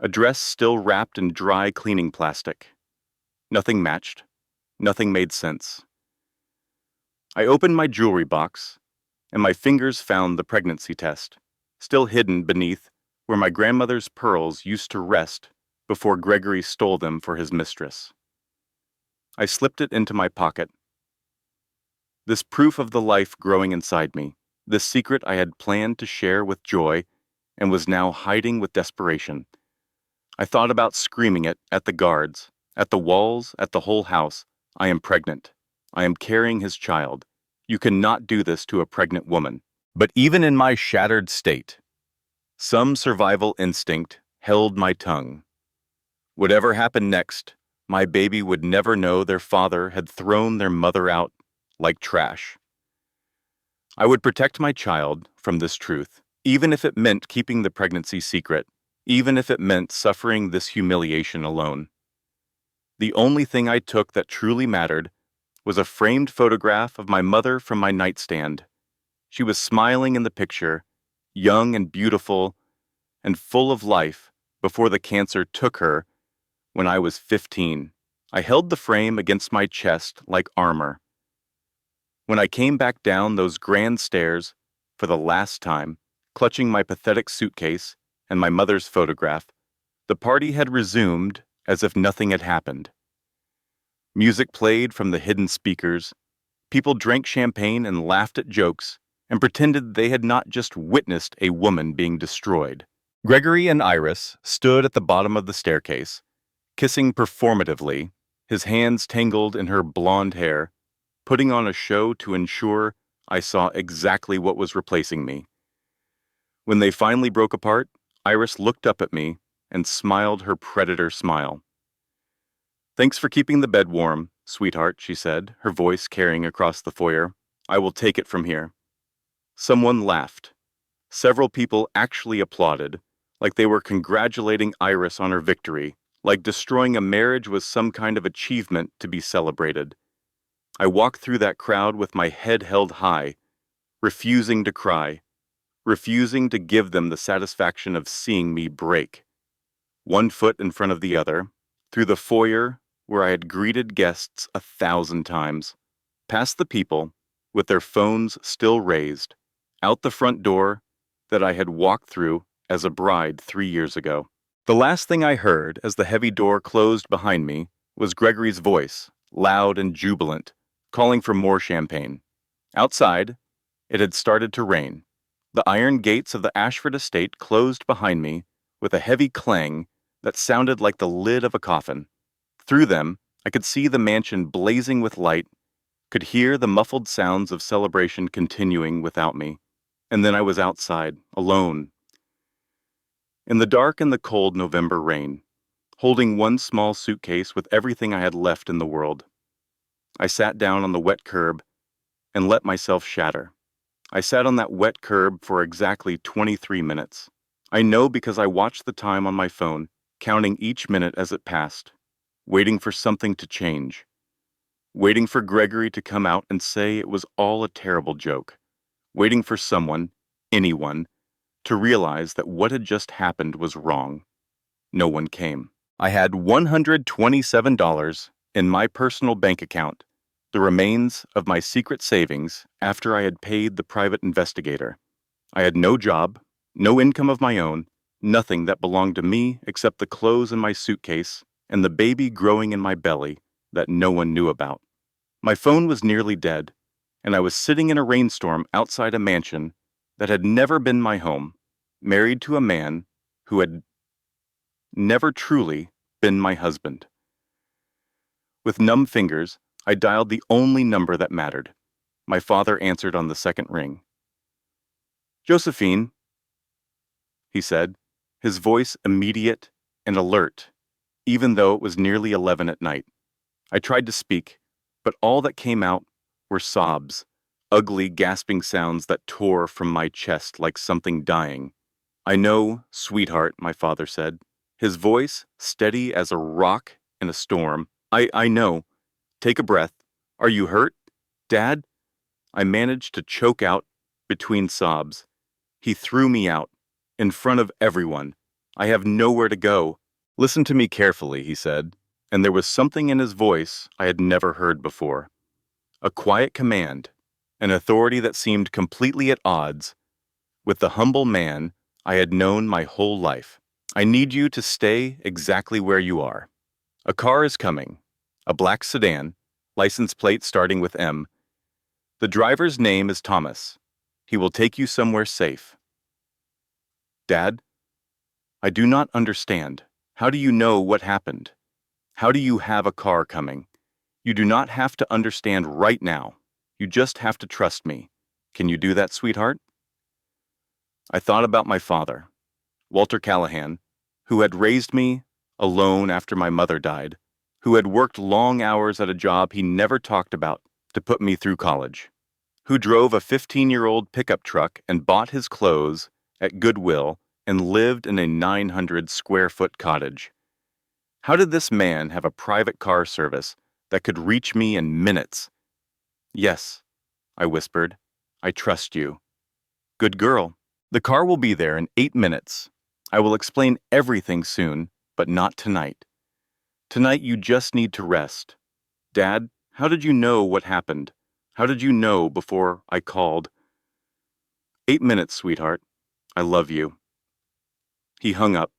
Speaker 1: A dress still wrapped in dry cleaning plastic. Nothing matched. Nothing made sense. I opened my jewelry box, and my fingers found the pregnancy test, still hidden beneath where my grandmother's pearls used to rest before Gregory stole them for his mistress. I slipped it into my pocket. This proof of the life growing inside me, this secret I had planned to share with joy and was now hiding with desperation. I thought about screaming it at the guards, At the walls, at the whole house, I am pregnant. I am carrying his child. You cannot do this to a pregnant woman. But even in my shattered state, some survival instinct held my tongue. Whatever happened next, my baby would never know their father had thrown their mother out like trash. I would protect my child from this truth, even if it meant keeping the pregnancy secret, even if it meant suffering this humiliation alone. The only thing I took that truly mattered was a framed photograph of my mother from my nightstand. She was smiling in the picture, young and beautiful and full of life before the cancer took her when I was 15. I held the frame against my chest like armor. When I came back down those grand stairs for the last time, clutching my pathetic suitcase and my mother's photograph, the party had resumed as if nothing had happened. Music played from the hidden speakers. People drank champagne and laughed at jokes and pretended they had not just witnessed a woman being destroyed. Gregory and Iris stood at the bottom of the staircase, kissing performatively, his hands tangled in her blonde hair, putting on a show to ensure I saw exactly what was replacing me. When they finally broke apart, Iris looked up at me and smiled her predator smile. "Thanks for keeping the bed warm, sweetheart," she said, her voice carrying across the foyer. "I will take it from here." Someone laughed. Several people actually applauded, like they were congratulating Iris on her victory, like destroying a marriage was some kind of achievement to be celebrated. I walked through that crowd with my head held high, refusing to cry, refusing to give them the satisfaction of seeing me break. One foot in front of the other, through the foyer where I had greeted guests 1,000 times, past the people, with their phones still raised, out the front door that I had walked through as a bride 3 years ago. The last thing I heard as the heavy door closed behind me was Gregory's voice, loud and jubilant, calling for more champagne. Outside, it had started to rain. The iron gates of the Ashford estate closed behind me with a heavy clang that sounded like the lid of a coffin. Through them, I could see the mansion blazing with light, could hear the muffled sounds of celebration continuing without me. And then I was outside, alone, in the dark and the cold November rain, holding one small suitcase with everything I had left in the world. I sat down on the wet curb and let myself shatter. I sat on that wet curb for exactly 23 minutes. I know because I watched the time on my phone, counting each minute as it passed, waiting for something to change, waiting for Gregory to come out and say it was all a terrible joke, waiting for someone, anyone, to realize that what had just happened was wrong. No one came. I had $127 in my personal bank account, the remains of my secret savings after I had paid the private investigator. I had no job, no income of my own, nothing that belonged to me except the clothes in my suitcase and the baby growing in my belly that no one knew about. My phone was nearly dead, and I was sitting in a rainstorm outside a mansion that had never been my home, married to a man who had never truly been my husband. With numb fingers, I dialed the only number that mattered. My father answered on the second ring. "Josephine," he said, his voice immediate and alert, even though it was nearly 11 at night. I tried to speak, but all that came out were sobs, ugly, gasping sounds that tore from my chest like something dying. "I know, sweetheart," my father said, his voice steady as a rock in a storm. I know. Take a breath. Are you hurt, Dad?" I managed to choke out between sobs. He threw me out, in front of everyone. "I have nowhere to go." "Listen to me carefully," he said, and there was something in his voice I had never heard before. A quiet command, an authority that seemed completely at odds with the humble man I had known my whole life. "I need you to stay exactly where you are. A car is coming, a black sedan, license plate starting with M. The driver's name is Thomas. He will take you somewhere safe." "Dad, I do not understand. How do you know what happened?" How do you have a car coming? You do not have to understand right now. You just have to trust me. Can you do that, sweetheart? I thought about my father, Walter Callahan, who had raised me alone after my mother died, who had worked long hours at a job he never talked about to put me through college, who drove a 15-year-old pickup truck and bought his clothes at Goodwill and lived in a 900-square-foot cottage. How did this man have a private car service that could reach me in minutes? Yes, I whispered. I trust you. Good girl. The car will be there in 8 minutes. I will explain everything soon, but not tonight. Tonight you just need to rest. Dad, how did you know what happened? How did you know before I called? 8 minutes, sweetheart. I love you. He hung up,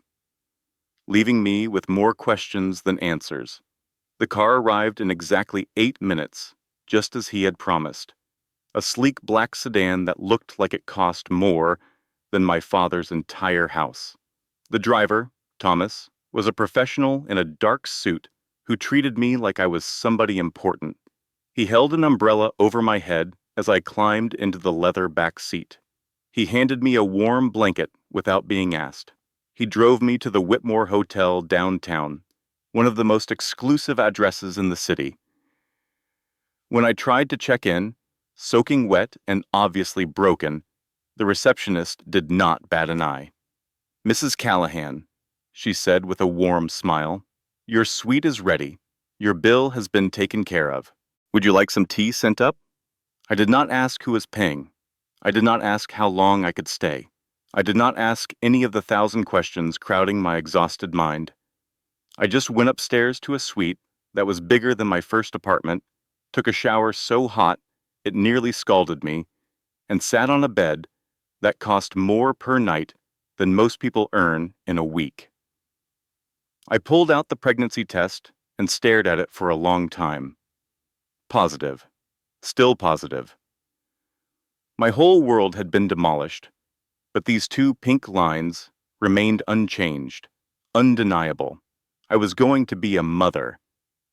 Speaker 1: leaving me with more questions than answers. The car arrived in exactly 8 minutes, just as he had promised. A sleek black sedan that looked like it cost more than my father's entire house. The driver, Thomas, was a professional in a dark suit who treated me like I was somebody important. He held an umbrella over my head as I climbed into the leather back seat. He handed me a warm blanket without being asked. He drove me to the Whitmore Hotel downtown, one of the most exclusive addresses in the city. When I tried to check in, soaking wet and obviously broken, the receptionist did not bat an eye. Mrs. Callahan, she said with a warm smile, your suite is ready. Your bill has been taken care of. Would you like some tea sent up? I did not ask who was paying. I did not ask how long I could stay. I did not ask any of the 1,000 questions crowding my exhausted mind. I just went upstairs to a suite that was bigger than my first apartment, took a shower so hot it nearly scalded me, and sat on a bed that cost more per night than most people earn in a week. I pulled out the pregnancy test and stared at it for a long time. Positive. Still positive. My whole world had been demolished, but these 2 pink lines remained unchanged, undeniable. I was going to be a mother,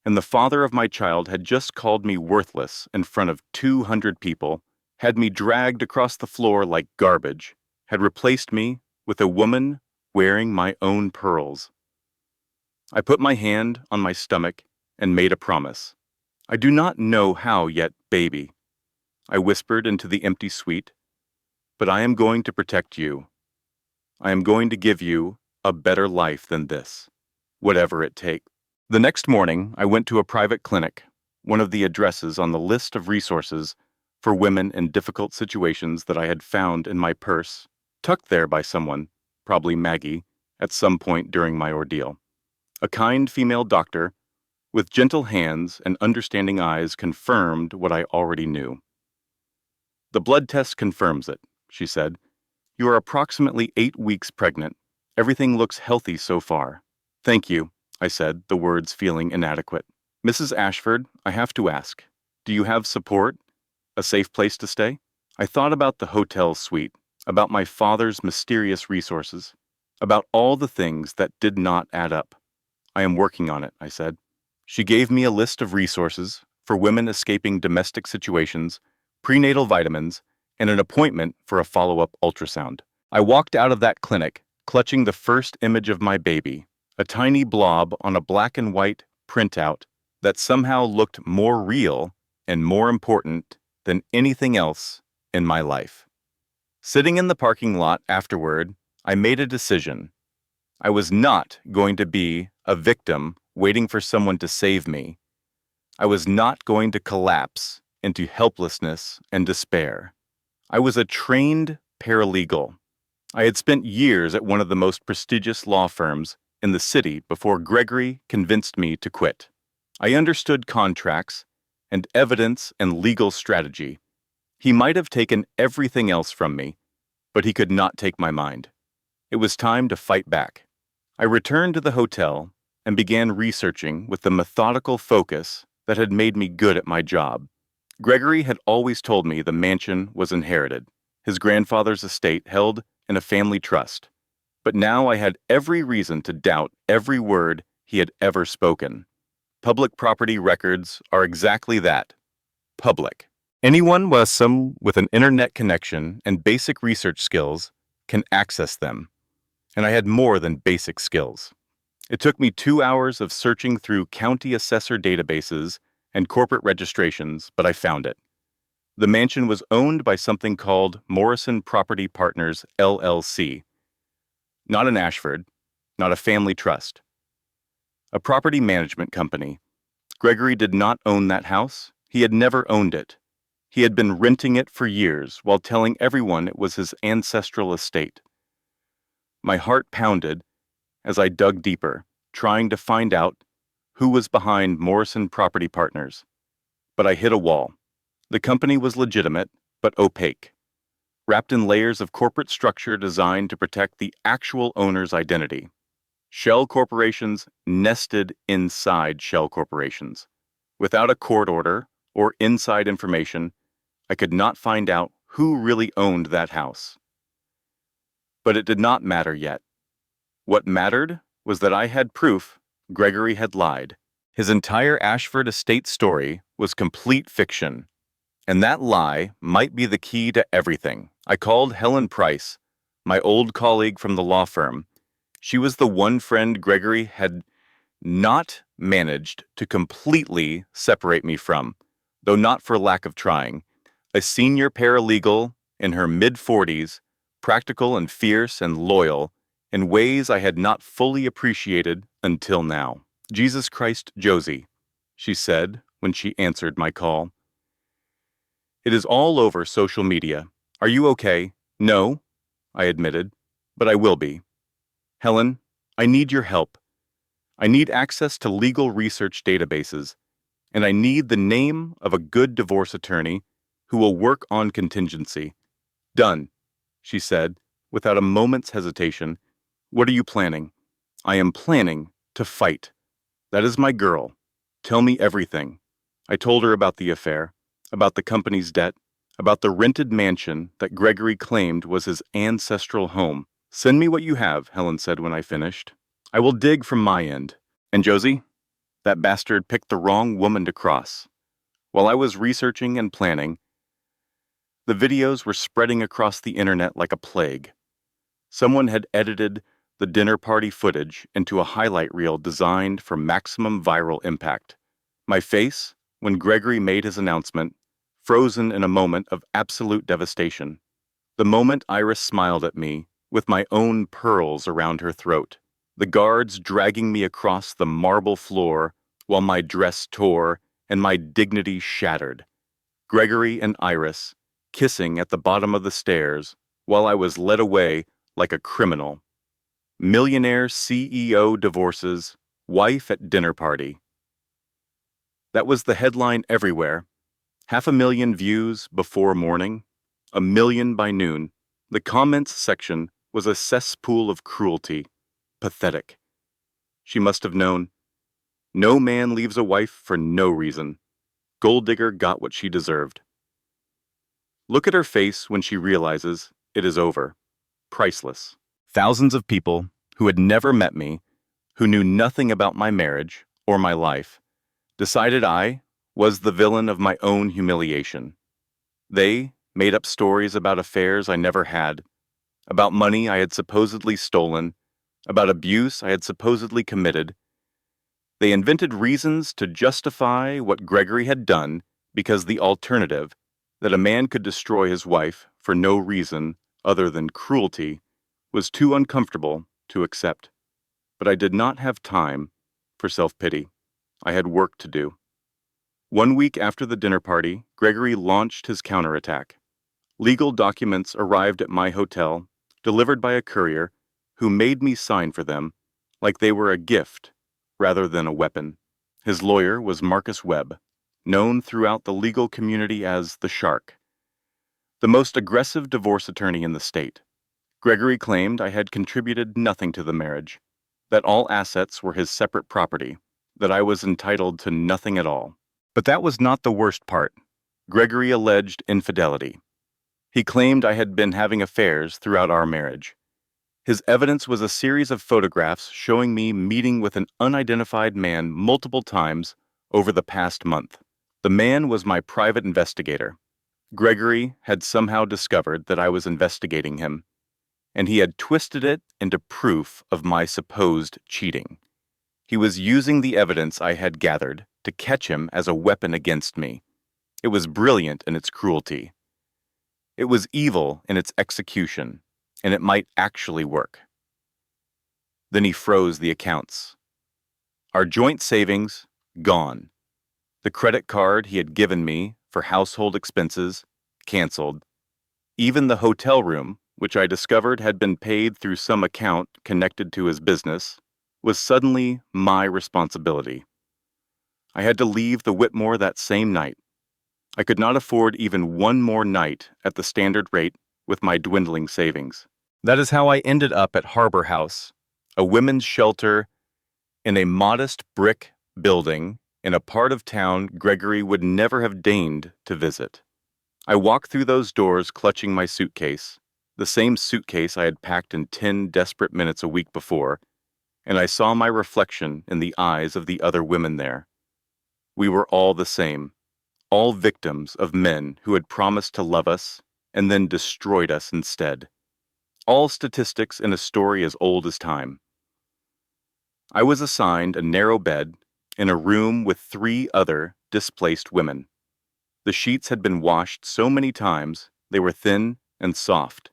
Speaker 1: and the father of my child had just called me worthless in front of 200 people, had me dragged across the floor like garbage, had replaced me with a woman wearing my own pearls. I put my hand on my stomach and made a promise. I do not know how yet, baby, I whispered into the empty suite, but I am going to protect you. I am going to give you a better life than this, whatever it takes. The next morning, I went to a private clinic, one of the addresses on the list of resources for women in difficult situations that I had found in my purse, tucked there by someone, probably Maggie, at some point during my ordeal. A kind female doctor, with gentle hands and understanding eyes, confirmed what I already knew. The blood test confirms it, she said. You are approximately 8 weeks pregnant. Everything looks healthy so far. Thank you, I said, the words feeling inadequate. Mrs. Ashford, I have to ask, do you have support? A safe place to stay? I thought about the hotel suite, about my father's mysterious resources, about all the things that did not add up. I am working on it, I said. She gave me a list of resources for women escaping domestic situations, prenatal vitamins, and an appointment for a follow-up ultrasound. I walked out of that clinic, clutching the first image of my baby, a tiny blob on a black and white printout that somehow looked more real and more important than anything else in my life. Sitting in the parking lot afterward, I made a decision. I was not going to be a victim waiting for someone to save me. I was not going to collapse into helplessness and despair. I was a trained paralegal. I had spent years at one of the most prestigious law firms in the city before Gregory convinced me to quit. I understood contracts and evidence and legal strategy. He might have taken everything else from me, but he could not take my mind. It was time to fight back. I returned to the hotel and began researching with the methodical focus that had made me good at my job. Gregory had always told me the mansion was inherited, his grandfather's estate held in a family trust. But now I had every reason to doubt every word he had ever spoken. Public property records are exactly that, public. Anyone with an internet connection and basic research skills can access them. And I had more than basic skills. It took me 2 hours of searching through county assessor databases and corporate registrations, but I found it. The mansion was owned by something called Morrison Property Partners, LLC. Not an Ashford, not a family trust. A property management company. Gregory did not own that house. He had never owned it. He had been renting it for years while telling everyone it was his ancestral estate. My heart pounded as I dug deeper, trying to find out who was behind Morrison Property Partners. But I hit a wall. The company was legitimate, but opaque, wrapped in layers of corporate structure designed to protect the actual owner's identity. Shell corporations nested inside shell corporations. Without a court order or inside information, I could not find out who really owned that house. But it did not matter yet. What mattered was that I had proof Gregory had lied. His entire Ashford estate story was complete fiction. And that lie might be the key to everything. I called Helen Price, my old colleague from the law firm. She was the one friend Gregory had not managed to completely separate me from, though not for lack of trying. A senior paralegal in her mid-40s, practical and fierce and loyal, in ways I had not fully appreciated until now. "Jesus Christ, Josie," she said when she answered my call. "It is all over social media. Are you okay?" "No," I admitted, "but I will be. Helen, I need your help. I need access to legal research databases, and I need the name of a good divorce attorney who will work on contingency." "Done," she said, without a moment's hesitation. "What are you planning?" "I am planning to fight. That is my girl. Tell me everything." I told her about the affair, about the company's debt, about the rented mansion that Gregory claimed was his ancestral home. "Send me what you have," Helen said when I finished. "I will dig from my end." And Josie? That bastard picked the wrong woman to cross. While I was researching and planning, the videos were spreading across the internet like a plague. Someone had edited the dinner party footage into a highlight reel designed for maximum viral impact. My face, when Gregory made his announcement, frozen in a moment of absolute devastation. The moment Iris smiled at me, with my own pearls around her throat, the guards dragging me across the marble floor while my dress tore and my dignity shattered. Gregory and Iris kissing at the bottom of the stairs while I was led away like a criminal. Millionaire CEO divorces, wife at dinner party. That was the headline everywhere. 500,000 views before morning, 1 million by noon. The comments section was a cesspool of cruelty. Pathetic. She must have known. No man leaves a wife for no reason. Gold digger got what she deserved. Look at her face when she realizes it is over. Priceless. Thousands of people who had never met me, who knew nothing about my marriage or my life, decided I was the villain of my own humiliation. They made up stories about affairs I never had, about money I had supposedly stolen, about abuse I had supposedly committed. They invented reasons to justify what Gregory had done because the alternative, that a man could destroy his wife for no reason other than cruelty, was too uncomfortable to accept. But I did not have time for self-pity. I had work to do. 1 week after the dinner party, Gregory launched his counterattack. Legal documents arrived at my hotel, delivered by a courier, who made me sign for them like they were a gift rather than a weapon. His lawyer was Marcus Webb, known throughout the legal community as the Shark, the most aggressive divorce attorney in the state. Gregory claimed I had contributed nothing to the marriage, that all assets were his separate property, that I was entitled to nothing at all. But that was not the worst part. Gregory alleged infidelity. He claimed I had been having affairs throughout our marriage. His evidence was a series of photographs showing me meeting with an unidentified man multiple times over the past month. The man was my private investigator. Gregory had somehow discovered that I was investigating him, and he had twisted it into proof of my supposed cheating. He was using the evidence I had gathered to catch him as a weapon against me. It was brilliant in its cruelty. It was evil in its execution, and it might actually work. Then he froze the accounts. Our joint savings, gone. The credit card he had given me for household expenses, canceled. Even the hotel room, which I discovered had been paid through some account connected to his business, was suddenly my responsibility. I had to leave the Whitmore that same night. I could not afford even one more night at the standard rate with my dwindling savings. That is how I ended up at Harbor House, a women's shelter in a modest brick building in a part of town Gregory would never have deigned to visit. I walked through those doors clutching my suitcase, the same suitcase I had packed in 10 desperate minutes a week before, and I saw my reflection in the eyes of the other women there. We were all the same, all victims of men who had promised to love us and then destroyed us instead. All statistics in a story as old as time. I was assigned a narrow bed in a room with 3 other displaced women. The sheets had been washed so many times they were thin and soft,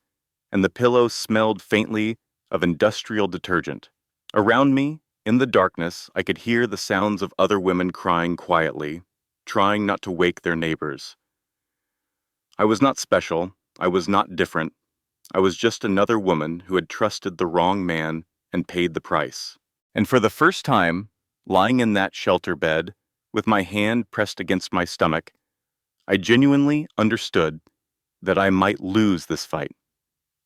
Speaker 1: and the pillows smelled faintly of industrial detergent. Around me, in the darkness, I could hear the sounds of other women crying quietly, trying not to wake their neighbors. I was not special, I was not different. I was just another woman who had trusted the wrong man and paid the price. And for the first time, lying in that shelter bed, with my hand pressed against my stomach, I genuinely understood that I might lose this fight.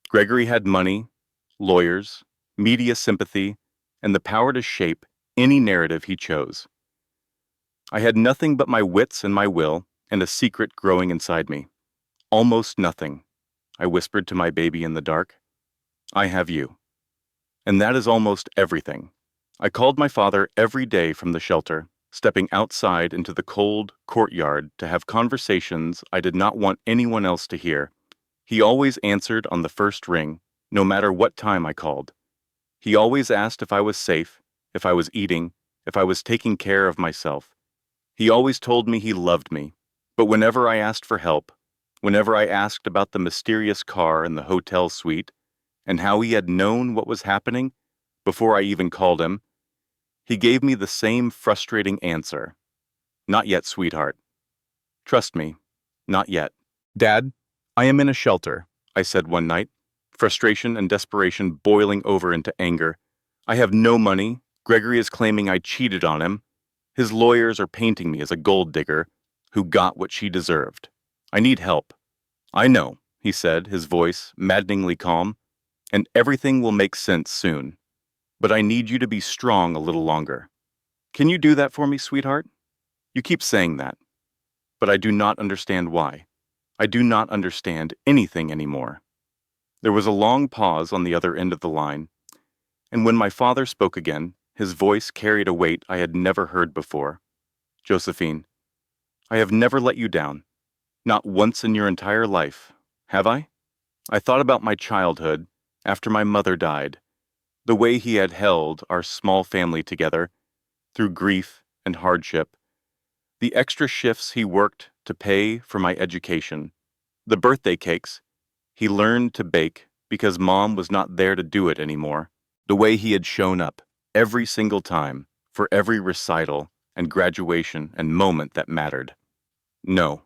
Speaker 1: Gregory had money, lawyers, media sympathy, and the power to shape any narrative he chose. I had nothing but my wits and my will, and a secret growing inside me. Almost nothing, I whispered to my baby in the dark. I have you. And that is almost everything. I called my father every day from the shelter, stepping outside into the cold courtyard to have conversations I did not want anyone else to hear. He always answered on the first ring, no matter what time I called. He always asked if I was safe, if I was eating, if I was taking care of myself. He always told me he loved me, but whenever I asked for help, whenever I asked about the mysterious car in the hotel suite, and how he had known what was happening before I even called him, he gave me the same frustrating answer. Not yet, sweetheart. Trust me, not yet. Dad, I am in a shelter, I said one night, frustration and desperation boiling over into anger. I have no money. Gregory is claiming I cheated on him. His lawyers are painting me as a gold digger who got what she deserved. I need help. I know, he said, his voice maddeningly calm, and everything will make sense soon. But I need you to be strong a little longer. Can you do that for me, sweetheart? You keep saying that, but I do not understand why. I do not understand anything anymore. There was a long pause on the other end of the line, and when my father spoke again, his voice carried a weight I had never heard before. Josephine, I have never let you down. Not once in your entire life, have I? I thought about my childhood, after my mother died, the way he had held our small family together, through grief and hardship, the extra shifts he worked to pay for my education, the birthday cakes he learned to bake because Mom was not there to do it anymore, the way he had shown up every single time for every recital and graduation and moment that mattered. No,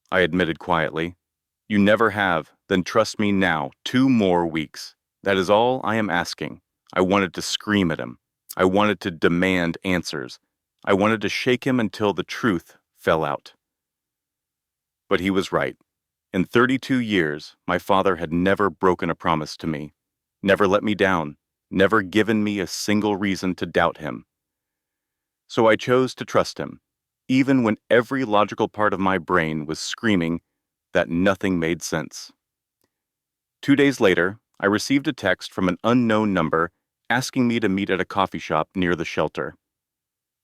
Speaker 1: I admitted quietly. You never have, then trust me now, 2 more weeks. That is all I am asking. I wanted to scream at him. I wanted to demand answers. I wanted to shake him until the truth fell out. But he was right. In 32 years, my father had never broken a promise to me, never let me down, never given me a single reason to doubt him. So I chose to trust him, even when every logical part of my brain was screaming that nothing made sense. 2 days later, I received a text from an unknown number asking me to meet at a coffee shop near the shelter.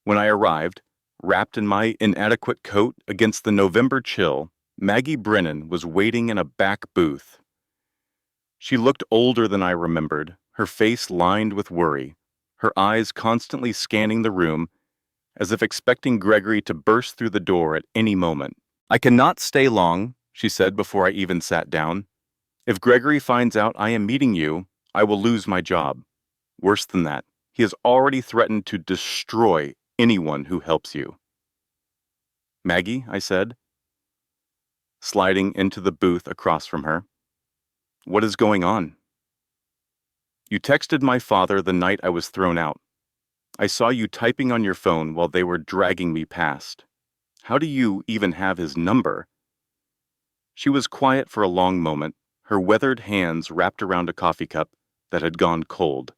Speaker 1: When I arrived, wrapped in my inadequate coat against the November chill, Maggie Brennan was waiting in a back booth. She looked older than I remembered, her face lined with worry, her eyes constantly scanning the room as if expecting Gregory to burst through the door at any moment. "I cannot stay long," she said before I even sat down. "If Gregory finds out I am meeting you, I will lose my job. Worse than that, he has already threatened to destroy anyone who helps you." "Maggie," I said, sliding into the booth across from her. "What is going on?" "You texted my father the night I was thrown out. I saw you typing on your phone while they were dragging me past. How do you even have his number?" She was quiet for a long moment, her weathered hands wrapped around a coffee cup that had gone cold.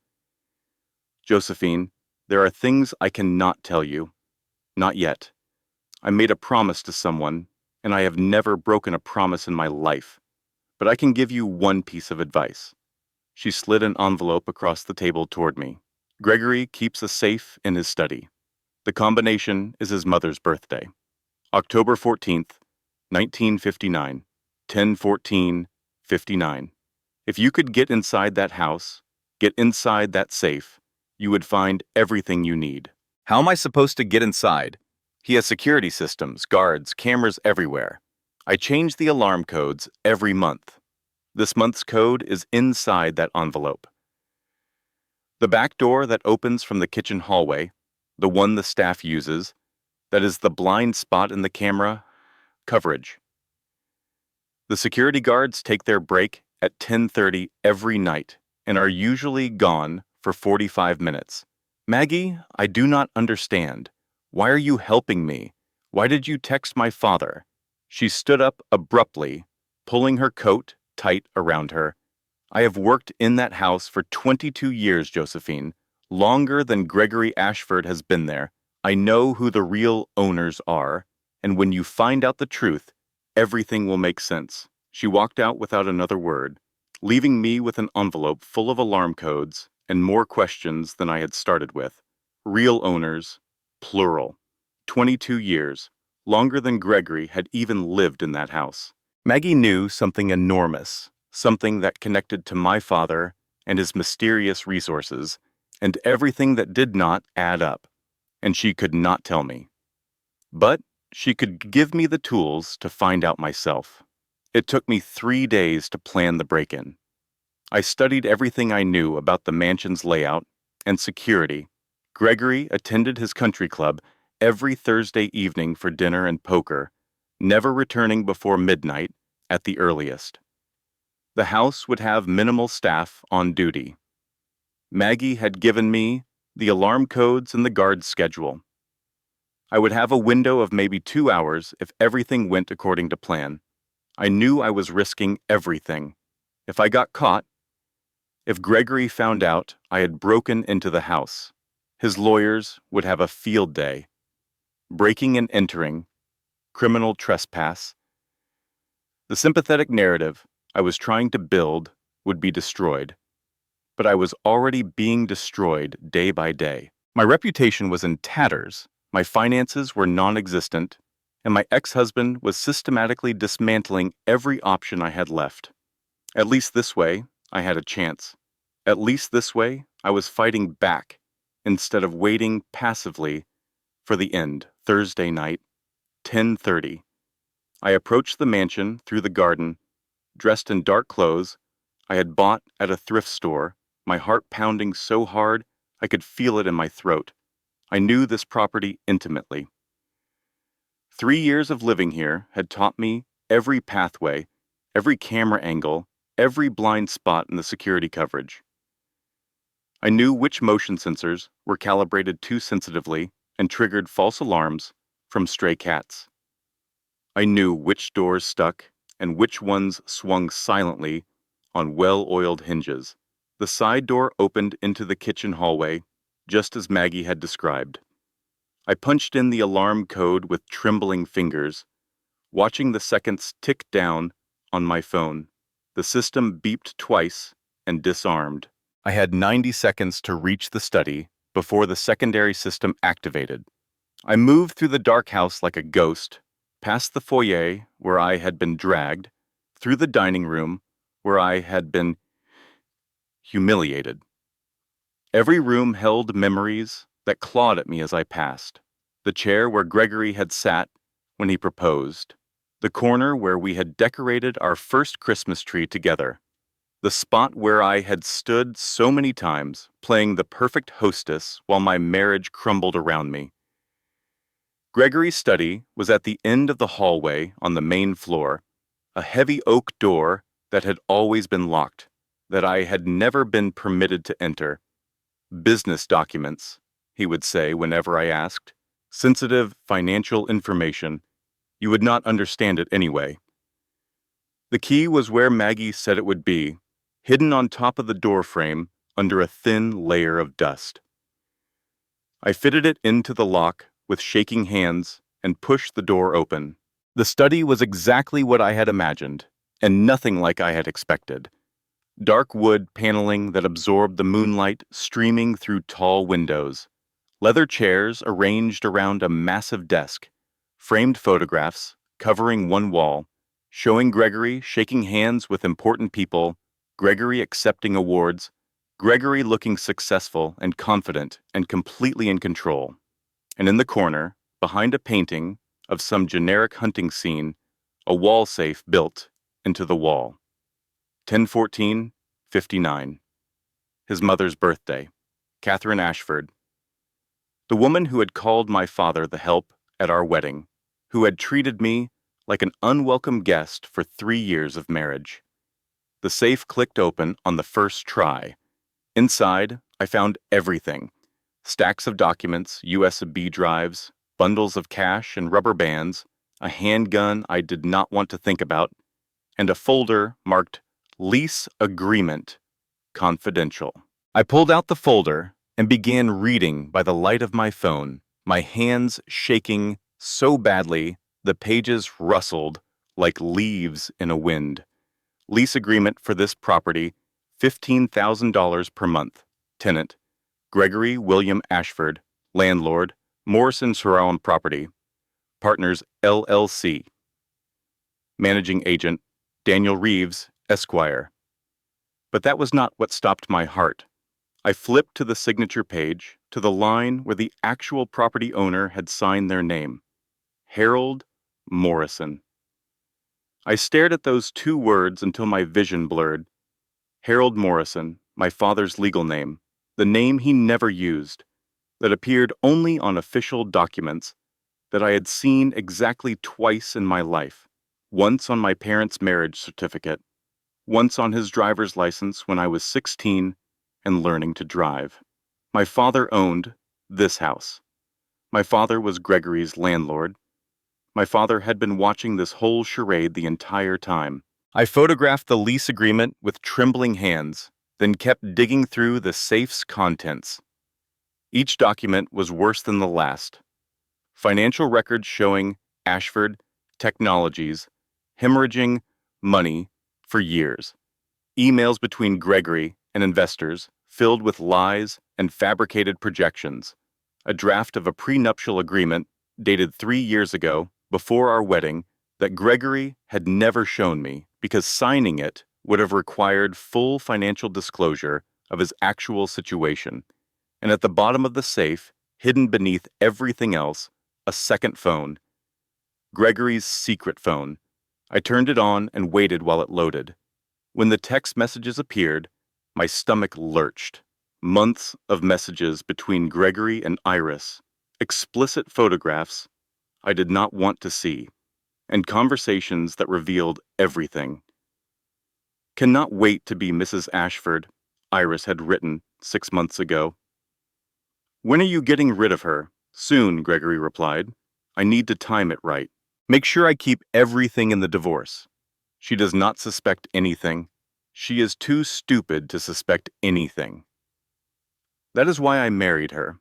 Speaker 1: "Josephine, there are things I cannot tell you. Not yet. I made a promise to someone, and I have never broken a promise in my life. But I can give you one piece of advice." She slid an envelope across the table toward me. "Gregory keeps a safe in his study. The combination is his mother's birthday. October 14th, 1959, 10/14/59. If you could get inside that house, get inside that safe, you would find everything you need." "How am I supposed to get inside?" "He has security systems, guards, cameras everywhere. I change the alarm codes every month. This month's code is inside that envelope. The back door that opens from the kitchen hallway, the one the staff uses, that is the blind spot in the camera coverage. The security guards take their break at 10:30 every night and are usually gone for 45 minutes. Maggie, I do not understand. Why are you helping me? Why did you text my father?" She stood up abruptly, pulling her coat tight around her. "I have worked in that house for 22 years, Josephine, longer than Gregory Ashford has been there. I know who the real owners are, and when you find out the truth, everything will make sense." She walked out without another word, leaving me with an envelope full of alarm codes and more questions than I had started with. Real owners, plural. 22 years, longer than Gregory had even lived in that house. Maggie knew something enormous, something that connected to my father and his mysterious resources, and everything that did not add up, and she could not tell me. But she could give me the tools to find out myself. It took me 3 days to plan the break-in. I studied everything I knew about the mansion's layout and security. Gregory attended his country club every Thursday evening for dinner and poker, never returning before midnight at the earliest. The house would have minimal staff on duty. Maggie had given me the alarm codes and the guard's schedule. I would have a window of maybe 2 hours if everything went according to plan. I knew I was risking everything. If I got caught, if Gregory found out I had broken into the house, his lawyers would have a field day. Breaking and entering, criminal trespass. The sympathetic narrative I was trying to build would be destroyed. But I was already being destroyed day by day. My reputation was in tatters, my finances were non-existent, and my ex-husband was systematically dismantling every option I had left. At least this way, I had a chance. At least this way, I was fighting back, instead of waiting passively for the end. Thursday night, 10:30. I approached the mansion through the garden, dressed in dark clothes I had bought at a thrift store, my heart pounding so hard I could feel it in my throat. I knew this property intimately. 3 years of living here had taught me every pathway, every camera angle, every blind spot in the security coverage. I knew which motion sensors were calibrated too sensitively and triggered false alarms from stray cats. I knew which doors stuck and which ones swung silently on well-oiled hinges. The side door opened into the kitchen hallway, just as Maggie had described. I punched in the alarm code with trembling fingers, watching the seconds tick down on my phone. The system beeped twice and disarmed. I had 90 seconds to reach the study before the secondary system activated. I moved through the dark house like a ghost, past the foyer where I had been dragged, through the dining room where I had been humiliated. Every room held memories that clawed at me as I passed. The chair where Gregory had sat when he proposed. The corner where we had decorated our first Christmas tree together. The spot where I had stood so many times, playing the perfect hostess while my marriage crumbled around me. Gregory's study was at the end of the hallway on the main floor, a heavy oak door that had always been locked, that I had never been permitted to enter. Business documents, he would say whenever I asked. Sensitive financial information. You would not understand it anyway. The key was where Maggie said it would be, hidden on top of the door frame under a thin layer of dust. I fitted it into the lock with shaking hands and pushed the door open. The study was exactly what I had imagined, and nothing like I had expected. Dark wood paneling that absorbed the moonlight streaming through tall windows. Leather chairs arranged around a massive desk. Framed photographs covering one wall, showing Gregory shaking hands with important people, Gregory accepting awards, Gregory looking successful and confident and completely in control. And in the corner, behind a painting of some generic hunting scene, a wall safe built into the wall. 10/14/59. His mother's birthday. Catherine Ashford. The woman who had called my father the help at our wedding, who had treated me like an unwelcome guest for 3 years of marriage. The safe clicked open on the first try. Inside, I found everything. Stacks of documents, USB drives, bundles of cash and rubber bands, a handgun I did not want to think about, and a folder marked Lease Agreement, Confidential. I pulled out the folder and began reading by the light of my phone, my hands shaking so badly the pages rustled like leaves in a wind. Lease agreement for this property, $15,000 per month. Tenant, Gregory William Ashford. Landlord, Morrison Surround Property. Partners, LLC. Managing agent, Daniel Reeves, Esquire. But that was not what stopped my heart. I flipped to the signature page, to the line where the actual property owner had signed their name. Harold Morrison. I stared at those 2 words until my vision blurred. Harold Morrison, my father's legal name, the name he never used, that appeared only on official documents, that I had seen exactly twice in my life, once on my parents' marriage certificate, once on his driver's license when I was 16 and learning to drive. My father owned this house. My father was Gregory's landlord. My father had been watching this whole charade the entire time. I photographed the lease agreement with trembling hands, then kept digging through the safe's contents. Each document was worse than the last. Financial records showing Ashford Technologies hemorrhaging money for years. Emails between Gregory and investors filled with lies and fabricated projections. A draft of a prenuptial agreement dated 3 years ago, before our wedding, that Gregory had never shown me because signing it would have required full financial disclosure of his actual situation. And at the bottom of the safe, hidden beneath everything else, a second phone. Gregory's secret phone. I turned it on and waited while it loaded. When the text messages appeared, my stomach lurched. Months of messages between Gregory and Iris, explicit photographs I did not want to see, and conversations that revealed everything. Cannot wait to be Mrs. Ashford, Iris had written 6 months ago. When are you getting rid of her? Soon, Gregory replied. I need to time it right. Make sure I keep everything in the divorce. She does not suspect anything. She is too stupid to suspect anything. That is why I married her.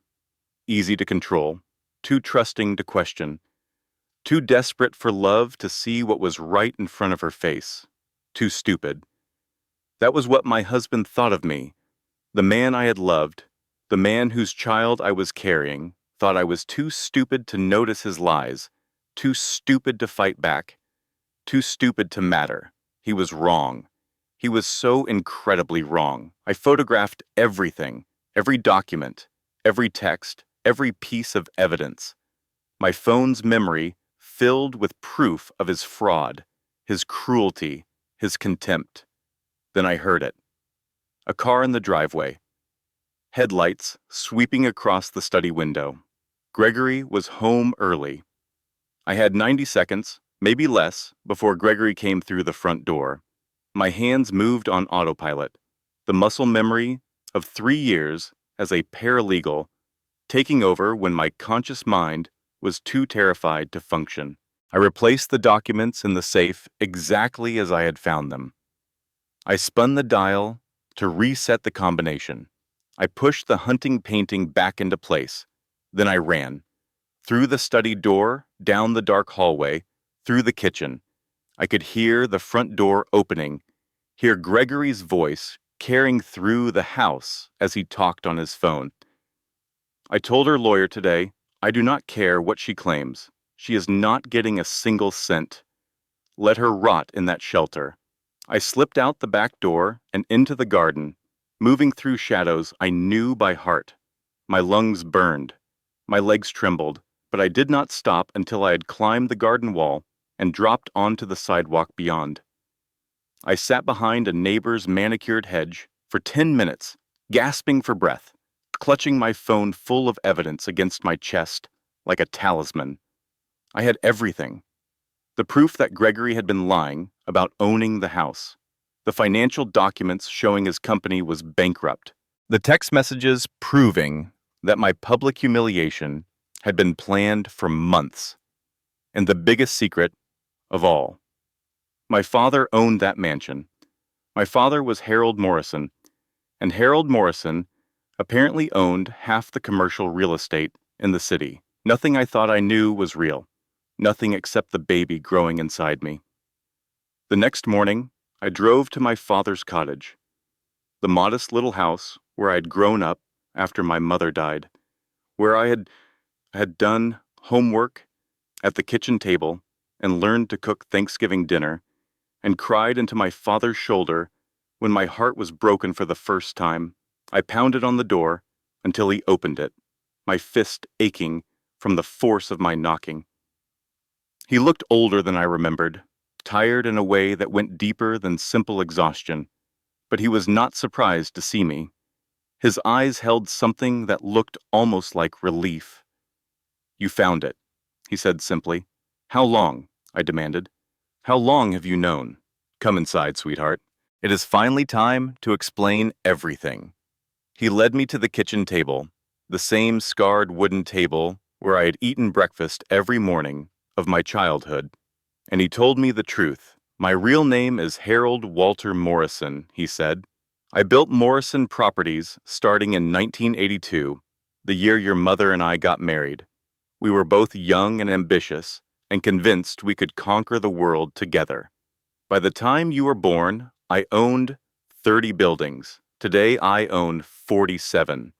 Speaker 1: Easy to control, too trusting to question, too desperate for love to see what was right in front of her face, too stupid. That was what my husband thought of me. The man I had loved, the man whose child I was carrying, thought I was too stupid to notice his lies, too stupid to fight back, too stupid to matter. He was wrong. He was so incredibly wrong. I photographed everything, every document, every text, every piece of evidence. My phone's memory filled with proof of his fraud, his cruelty, his contempt. Then I heard it. A car in the driveway. Headlights sweeping across the study window. Gregory was home early. I had 90 seconds, maybe less, before Gregory came through the front door. My hands moved on autopilot, the muscle memory of 3 years as a paralegal taking over when my conscious mind was too terrified to function. I replaced the documents in the safe exactly as I had found them. I spun the dial to reset the combination. I pushed the hunting painting back into place. Then I ran. Through the study door, down the dark hallway, through the kitchen. I could hear the front door opening, hear Gregory's voice carrying through the house as he talked on his phone. I told her lawyer today, I do not care what she claims. She is not getting a single cent. Let her rot in that shelter. I slipped out the back door and into the garden, moving through shadows I knew by heart. My lungs burned. My legs trembled, but I did not stop until I had climbed the garden wall and dropped onto the sidewalk beyond. I sat behind a neighbor's manicured hedge for 10 minutes, gasping for breath, clutching my phone full of evidence against my chest like a talisman. I had everything. The proof that Gregory had been lying about owning the house. The financial documents showing his company was bankrupt. The text messages proving that my public humiliation had been planned for months. And the biggest secret of all. My father owned that mansion. My father was Harold Morrison, and Harold Morrison apparently owned half the commercial real estate in the city. Nothing I thought I knew was real. Nothing except the baby growing inside me. The next morning, I drove to my father's cottage, the modest little house where I had grown up after my mother died, where I had done homework at the kitchen table and learned to cook Thanksgiving dinner, and cried into my father's shoulder when my heart was broken for the first time. I pounded on the door until he opened it, my fist aching from the force of my knocking. He looked older than I remembered, tired in a way that went deeper than simple exhaustion, but he was not surprised to see me. His eyes held something that looked almost like relief. "You found it," he said simply. "How long?" I demanded. "How long have you known? Come inside, sweetheart. It is finally time to explain everything." He led me to the kitchen table, the same scarred wooden table where I had eaten breakfast every morning of my childhood, and he told me the truth. "My real name is Harold Walter Morrison," he said. "I built Morrison Properties starting in 1982, the year your mother and I got married. We were both young and ambitious, and convinced we could conquer the world together. By the time you were born, I owned 30 buildings. Today I own 47.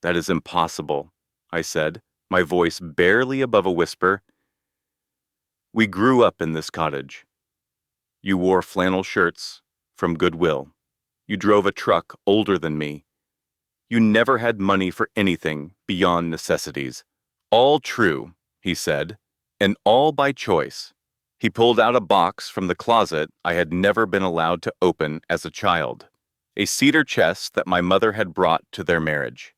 Speaker 1: That is impossible," I said, my voice barely above a whisper. "We grew up in this cottage. You wore flannel shirts from Goodwill. You drove a truck older than me. You never had money for anything beyond necessities." "All true," he said, "and all by choice." He pulled out a box from the closet I had never been allowed to open as a child, a cedar chest that my mother had brought to their marriage.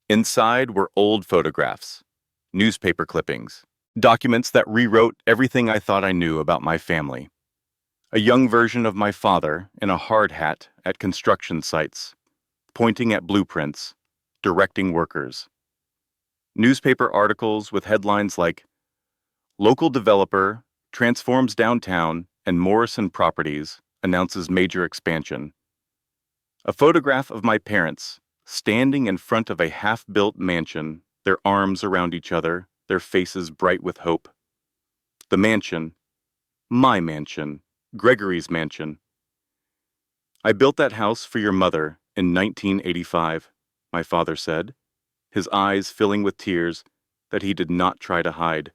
Speaker 1: Inside were old photographs, newspaper clippings, documents that rewrote everything I thought I knew about my family. A young version of my father in a hard hat at construction sites, pointing at blueprints, directing workers. Newspaper articles with headlines like, "Local developer transforms downtown and Morrison Properties announces major expansion." A photograph of my parents standing in front of a half-built mansion, their arms around each other, their faces bright with hope. The mansion, my mansion, Gregory's mansion. I built that house for your mother in 1985, my father said, his eyes filling with tears that he did not try to hide.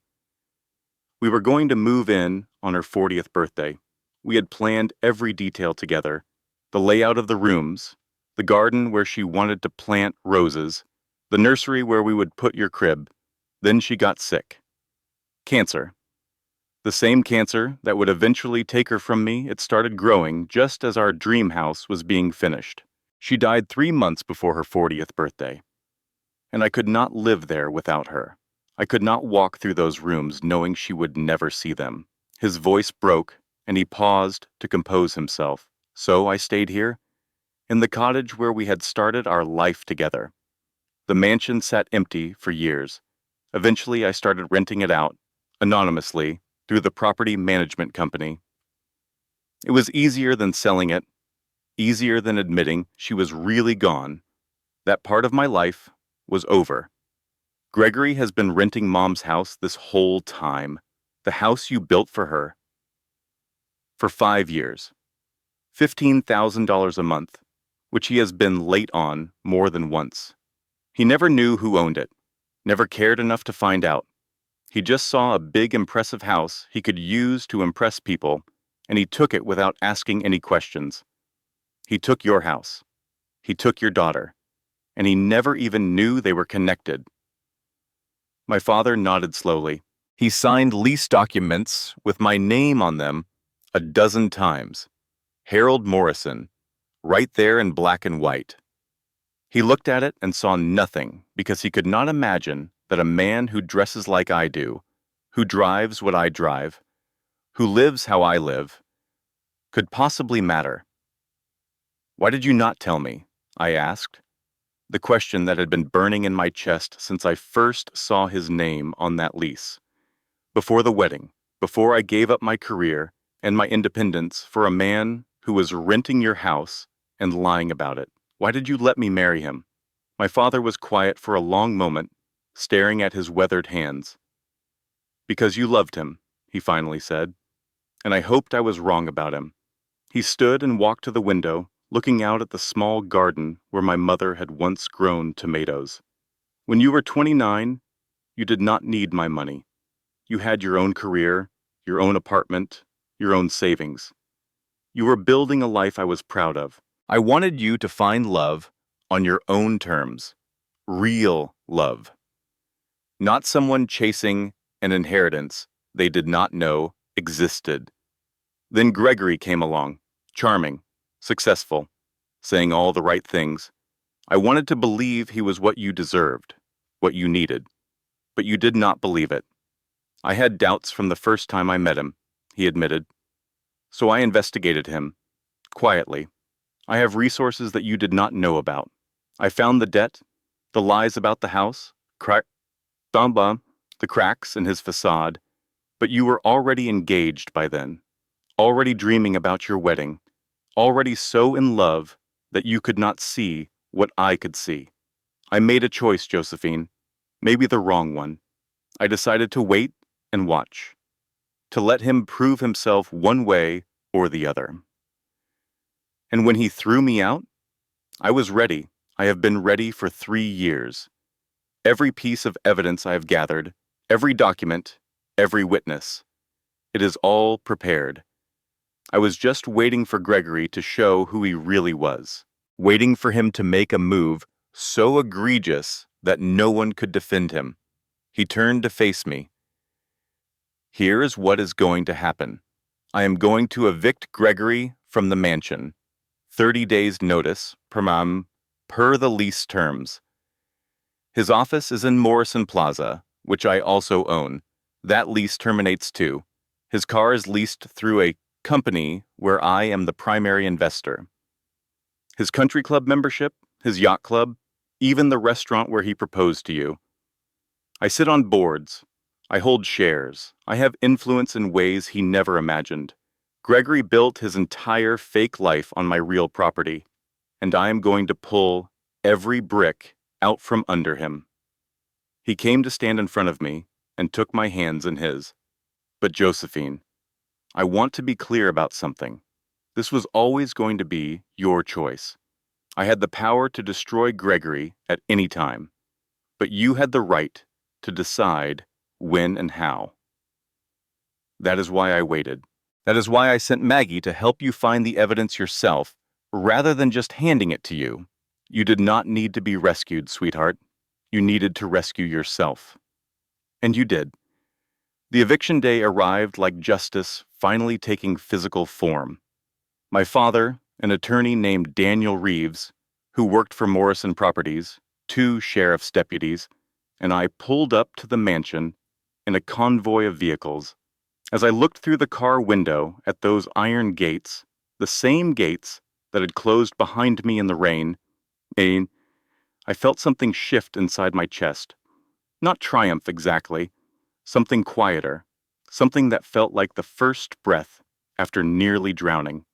Speaker 1: We were going to move in on her 40th birthday. We had planned every detail together, the layout of the rooms, the garden where she wanted to plant roses, the nursery where we would put your crib. Then she got sick. Cancer. The same cancer that would eventually take her from me. It started growing just as our dream house was being finished. She died 3 months before her 40th birthday, and I could not live there without her. I could not walk through those rooms knowing she would never see them. His voice broke, and he paused to compose himself. So I stayed here, in the cottage where we had started our life together. The mansion sat empty for years. Eventually, I started renting it out, anonymously, through the property management company. It was easier than selling it, easier than admitting she was really gone. That part of my life was over. Gregory has been renting Mom's house this whole time, the house you built for her, for 5 years. $15,000 a month, which he has been late on more than once. He never knew who owned it, never cared enough to find out. He just saw a big, impressive house he could use to impress people, and he took it without asking any questions. He took your house. He took your daughter, and he never even knew they were connected. My father nodded slowly. He signed lease documents with my name on them a dozen times. Harold Morrison, right there in black and white. He looked at it and saw nothing because he could not imagine that a man who dresses like I do, who drives what I drive, who lives how I live, could possibly matter. Why did you not tell me? I asked, the question that had been burning in my chest since I first saw his name on that lease. Before the wedding, before I gave up my career and my independence for a man who was renting your house and lying about it. Why did you let me marry him? My father was quiet for a long moment, staring at his weathered hands. Because you loved him, he finally said, and I hoped I was wrong about him. He stood and walked to the window, looking out at the small garden where my mother had once grown tomatoes. When you were 29, you did not need my money. You had your own career, your own apartment, your own savings. You were building a life I was proud of. I wanted you to find love on your own terms. Real love. Not someone chasing an inheritance they did not know existed. Then Gregory came along, charming, successful, saying all the right things. I wanted to believe he was what you deserved, what you needed, but you did not believe it. I had doubts from the first time I met him, he admitted. So I investigated him, quietly. I have resources that you did not know about. I found the debt, the lies about the house, the cracks in his facade, but you were already engaged by then, already dreaming about your wedding, already so in love that you could not see what I could see. I made a choice, Josephine, maybe the wrong one. I decided to wait and watch, to let him prove himself one way or the other. And when he threw me out, I was ready. I have been ready for 3 years. Every piece of evidence I have gathered, every document, every witness, it is all prepared. I was just waiting for Gregory to show who he really was, waiting for him to make a move so egregious that no one could defend him. He turned to face me. Here is what is going to happen. I am going to evict Gregory from the mansion. 30 days notice, per the lease terms. His office is in Morrison Plaza, which I also own. That lease terminates too. His car is leased through a company where I am the primary investor. His country club membership, his yacht club, even the restaurant where he proposed to you. I sit on boards. I hold shares. I have influence in ways he never imagined. Gregory built his entire fake life on my real property, and I am going to pull every brick out from under him. He came to stand in front of me and took my hands in his. But Josephine, I want to be clear about something. This was always going to be your choice. I had the power to destroy Gregory at any time, but you had the right to decide when and how. That is why I waited. That is why I sent Maggie to help you find the evidence yourself, rather than just handing it to you. You did not need to be rescued, sweetheart. You needed to rescue yourself. And you did. The eviction day arrived like justice finally taking physical form. My father, an attorney named Daniel Reeves, who worked for Morrison Properties, 2 sheriff's deputies, and I pulled up to the mansion in a convoy of vehicles. As I looked through the car window at those iron gates, the same gates that had closed behind me in the rain, I felt something shift inside my chest. Not triumph exactly, something quieter, something that felt like the first breath after nearly drowning.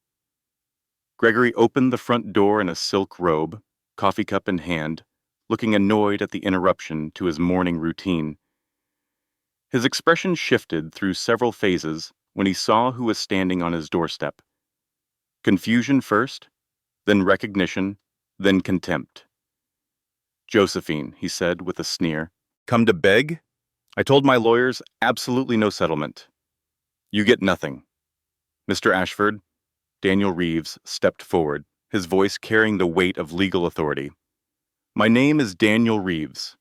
Speaker 1: Gregory opened the front door in a silk robe, coffee cup in hand, looking annoyed at the interruption to his morning routine. His expression shifted through several phases when he saw who was standing on his doorstep. Confusion first, then recognition, then contempt. "Josephine," he said with a sneer. "Come to beg? I told my lawyers absolutely no settlement. You get nothing." "Mr. Ashford," Daniel Reeves stepped forward, his voice carrying the weight of legal authority. "My name is Daniel Reeves.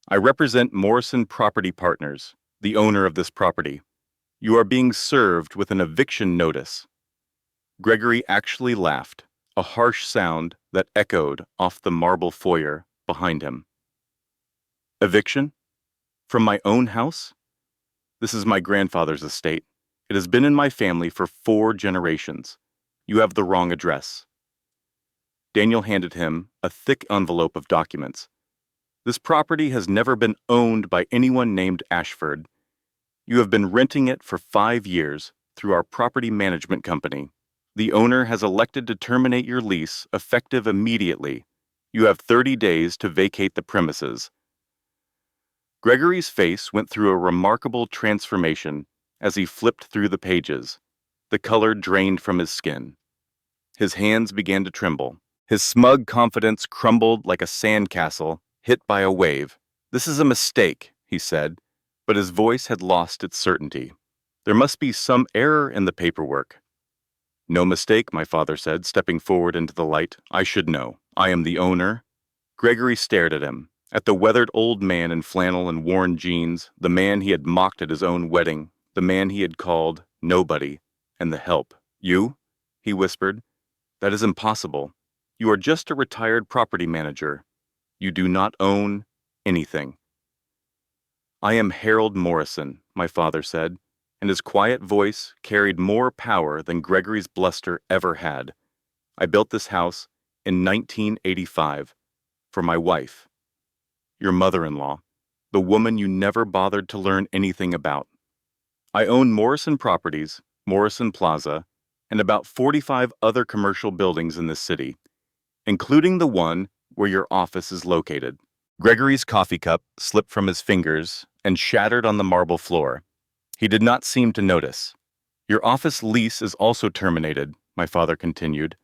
Speaker 1: I represent Morrison Property Partners, the owner of this property. You are being served with an eviction notice." Gregory actually laughed, a harsh sound that echoed off the marble foyer behind him. "Eviction? From my own house? This is my grandfather's estate. It has been in my family for 4 generations. You have the wrong address." Daniel handed him a thick envelope of documents. "This property has never been owned by anyone named Ashford. You have been renting it for 5 years through our property management company. The owner has elected to terminate your lease effective immediately. You have 30 days to vacate the premises." Gregory's face went through a remarkable transformation as he flipped through the pages. The color drained from his skin. His hands began to tremble. His smug confidence crumbled like a sandcastle hit by a wave. "This is a mistake," he said, but his voice had lost its certainty. "There must be some error in the paperwork." "No mistake," my father said, stepping forward into the light. "I should know. I am the owner." Gregory stared at him, at the weathered old man in flannel and worn jeans, the man he had mocked at his own wedding, the man he had called nobody, and the help. "You?" he whispered. "That is impossible. You are just a retired property manager. You do not own anything." "I am Harold Morrison," my father said, and his quiet voice carried more power than Gregory's bluster ever had. "I built this house in 1985 for my wife, your mother-in-law, the woman you never bothered to learn anything about. I own Morrison Properties, Morrison Plaza, and about 45 other commercial buildings in this city, including the one where your office is located." Gregory's coffee cup slipped from his fingers and shattered on the marble floor. He did not seem to notice. "Your office lease is also terminated," my father continued,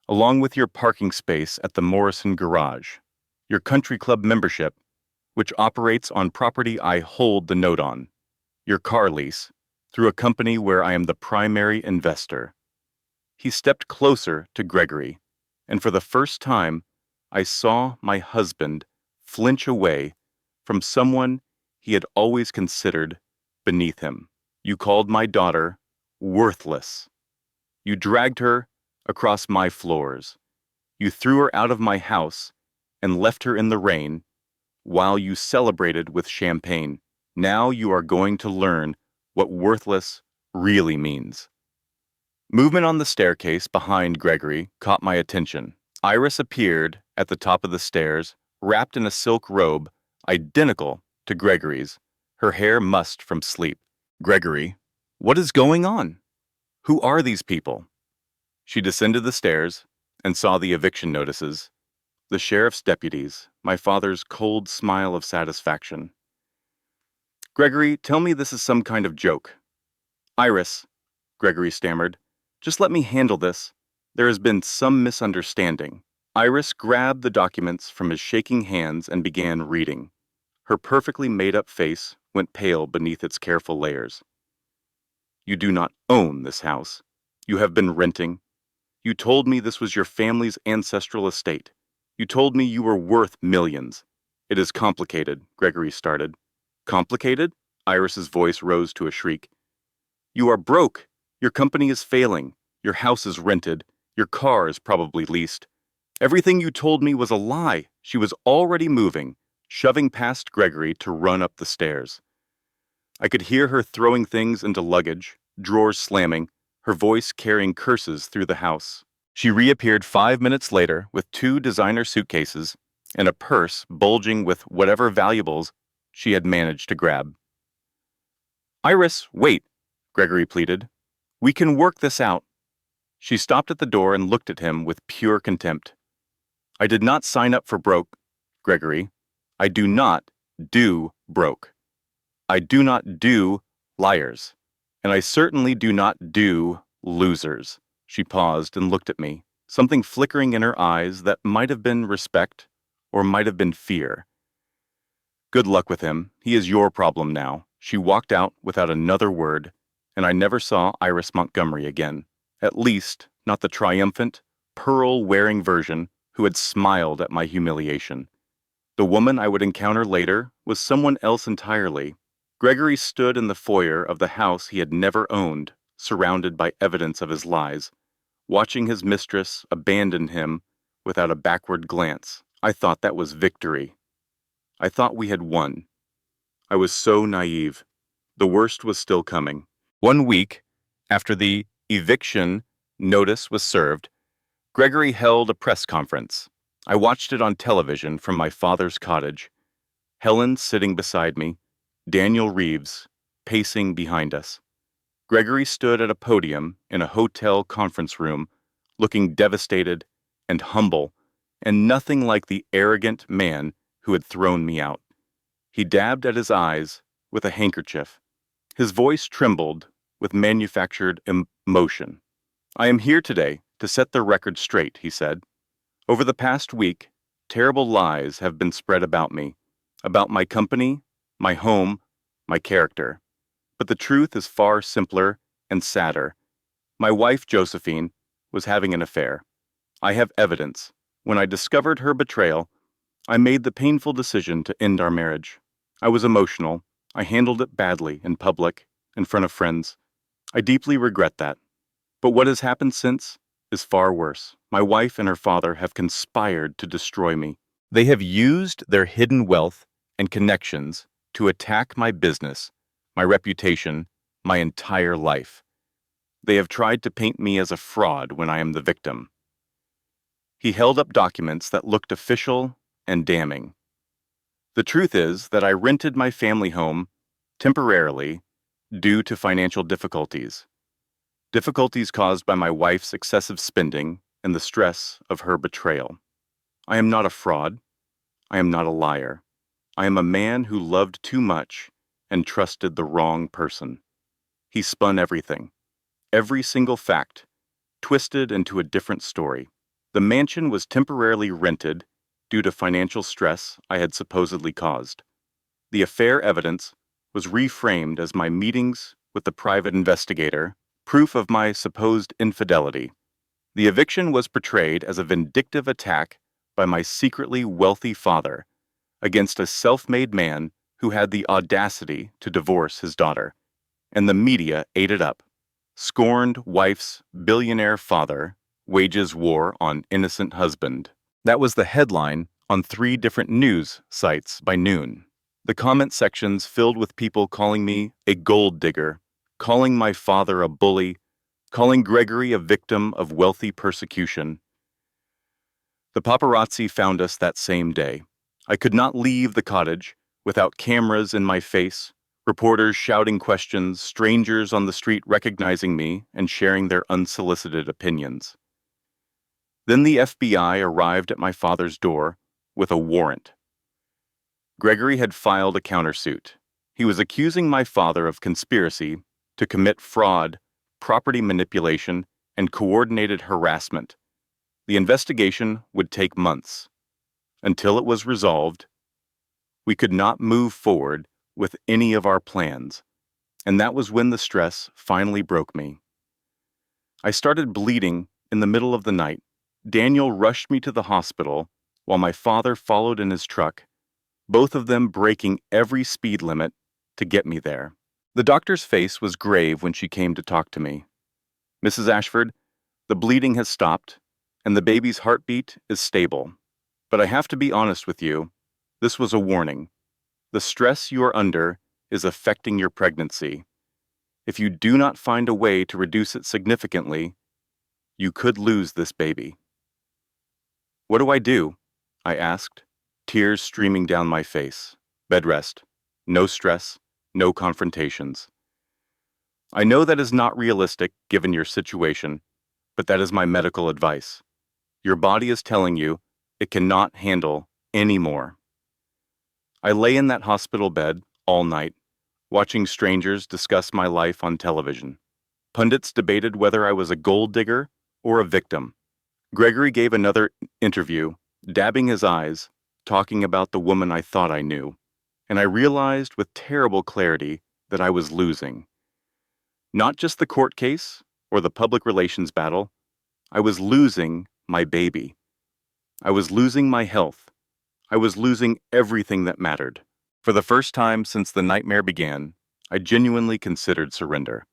Speaker 1: "along with your parking space at the Morrison Garage, your country club membership, which operates on property I hold the note on, your car lease, through a company where I am the primary investor." He stepped closer to Gregory, and for the first time, I saw my husband flinch away from someone he had always considered beneath him. "You called my daughter worthless. You dragged her across my floors. You threw her out of my house and left her in the rain while you celebrated with champagne. Now you are going to learn what worthless really means." Movement on the staircase behind Gregory caught my attention. Iris appeared at the top of the stairs, wrapped in a silk robe identical to Gregory's, her hair mussed from sleep. "Gregory, what is going on? Who are these people?" She descended the stairs and saw the eviction notices, the sheriff's deputies, my father's cold smile of satisfaction. "Gregory, tell me this is some kind of joke." "Iris," Gregory stammered, Just let me handle this. There has been some misunderstanding. Iris grabbed the documents from his shaking hands and began reading. Her perfectly made-up face went pale beneath its careful layers. You do not own this house. You have been renting. You told me this was your family's ancestral estate. You told me you were worth millions. It is complicated, Gregory started. Complicated? Iris's voice rose to a shriek. You are broke. Your company is failing. Your house is rented. Your car is probably leased. Everything you told me was a lie. She was already moving, shoving past Gregory to run up the stairs. I could hear her throwing things into luggage, drawers slamming, her voice carrying curses through the house. She reappeared 5 minutes later with 2 designer suitcases and a purse bulging with whatever valuables she had managed to grab. Iris, wait, Gregory pleaded. We can work this out. She stopped at the door and looked at him with pure contempt. I did not sign up for broke, Gregory. I do not do broke. I do not do liars. And I certainly do not do losers. She paused and looked at me, something flickering in her eyes that might have been respect or might have been fear. Good luck with him. He is your problem now. She walked out without another word, and I never saw Iris Montgomery again. At least, not the triumphant, pearl-wearing version who had smiled at my humiliation. The woman I would encounter later was someone else entirely. Gregory stood in the foyer of the house he had never owned, surrounded by evidence of his lies, watching his mistress abandon him without a backward glance. I thought that was victory. I thought we had won. I was so naive. The worst was still coming. 1 week after the eviction notice was served, Gregory held a press conference. I watched it on television from my father's cottage. Helen sitting beside me, Daniel Reeves pacing behind us. Gregory stood at a podium in a hotel conference room, looking devastated and humble, and nothing like the arrogant man who had thrown me out. He dabbed at his eyes with a handkerchief. His voice trembled with manufactured emotion. I am here today to set the record straight, he said. Over the past week, terrible lies have been spread about me, about my company, my home, my character. But the truth is far simpler and sadder. My wife, Josephine, was having an affair. I have evidence. When I discovered her betrayal, I made the painful decision to end our marriage. I was emotional. I handled it badly in public, in front of friends. I deeply regret that. But what has happened since is far worse. My wife and her father have conspired to destroy me. They have used their hidden wealth and connections to attack my business, my reputation, my entire life. They have tried to paint me as a fraud when I am the victim. He held up documents that looked official and damning. The truth is that I rented my family home temporarily due to financial difficulties. Difficulties caused by my wife's excessive spending and the stress of her betrayal. I am not a fraud. I am not a liar. I am a man who loved too much and trusted the wrong person. He spun everything, every single fact, twisted into a different story. The mansion was temporarily rented due to financial stress I had supposedly caused. The affair evidence was reframed as my meetings with the private investigator, proof of my supposed infidelity. The eviction was portrayed as a vindictive attack by my secretly wealthy father against a self-made man who had the audacity to divorce his daughter. And the media ate it up. Scorned wife's billionaire father wages war on innocent husband. That was the headline on 3 different news sites by noon. The comment sections filled with people calling me a gold digger, calling my father a bully, calling Gregory a victim of wealthy persecution. The paparazzi found us that same day. I could not leave the cottage without cameras in my face, reporters shouting questions, strangers on the street recognizing me and sharing their unsolicited opinions. Then the FBI arrived at my father's door with a warrant. Gregory had filed a countersuit. He was accusing my father of conspiracy to commit fraud, property manipulation, and coordinated harassment. The investigation would take months. Until it was resolved, we could not move forward with any of our plans, and that was when the stress finally broke me. I started bleeding in the middle of the night. Daniel rushed me to the hospital while my father followed in his truck, both of them breaking every speed limit to get me there. The doctor's face was grave when she came to talk to me. "Mrs. Ashford, the bleeding has stopped, and the baby's heartbeat is stable. But I have to be honest with you, this was a warning. The stress you are under is affecting your pregnancy. If you do not find a way to reduce it significantly, you could lose this baby." "What do I do?" I asked, tears streaming down my face. "Bed rest. No stress, no confrontations." "I know that is not realistic given your situation, but that is my medical advice. Your body is telling you it cannot handle any more." I lay in that hospital bed all night, watching strangers discuss my life on television. Pundits debated whether I was a gold digger or a victim. Gregory gave another interview, dabbing his eyes, talking about the woman I thought I knew, and I realized with terrible clarity that I was losing. Not just the court case or the public relations battle, I was losing my baby. I was losing my health. I was losing everything that mattered. For the first time since the nightmare began, I genuinely considered surrender.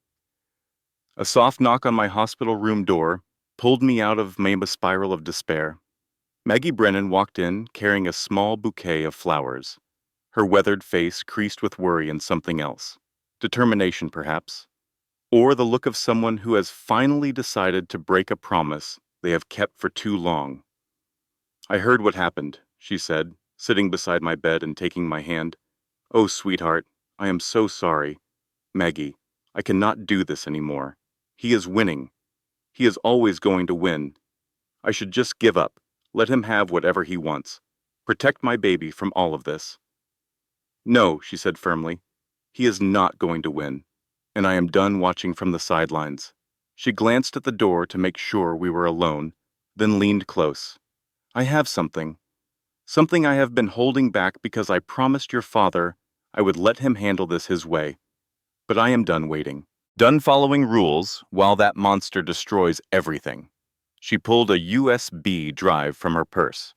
Speaker 1: A soft knock on my hospital room door pulled me out of my spiral of despair. Maggie Brennan walked in carrying a small bouquet of flowers, her weathered face creased with worry and something else. Determination, perhaps. Or the look of someone who has finally decided to break a promise they have kept for too long. "I heard what happened," she said, sitting beside my bed and taking my hand. "Oh, sweetheart, I am so sorry. Maggie, I cannot do this anymore. He is winning. He is always going to win. I should just give up. Let him have whatever he wants. Protect my baby from all of this." "No," she said firmly. "He is not going to win, and I am done watching from the sidelines." She glanced at the door to make sure we were alone, then leaned close. "I have something. Something I have been holding back because I promised your father I would let him handle this his way. But I am done waiting. Done following rules while that monster destroys everything." She pulled a USB drive from her purse.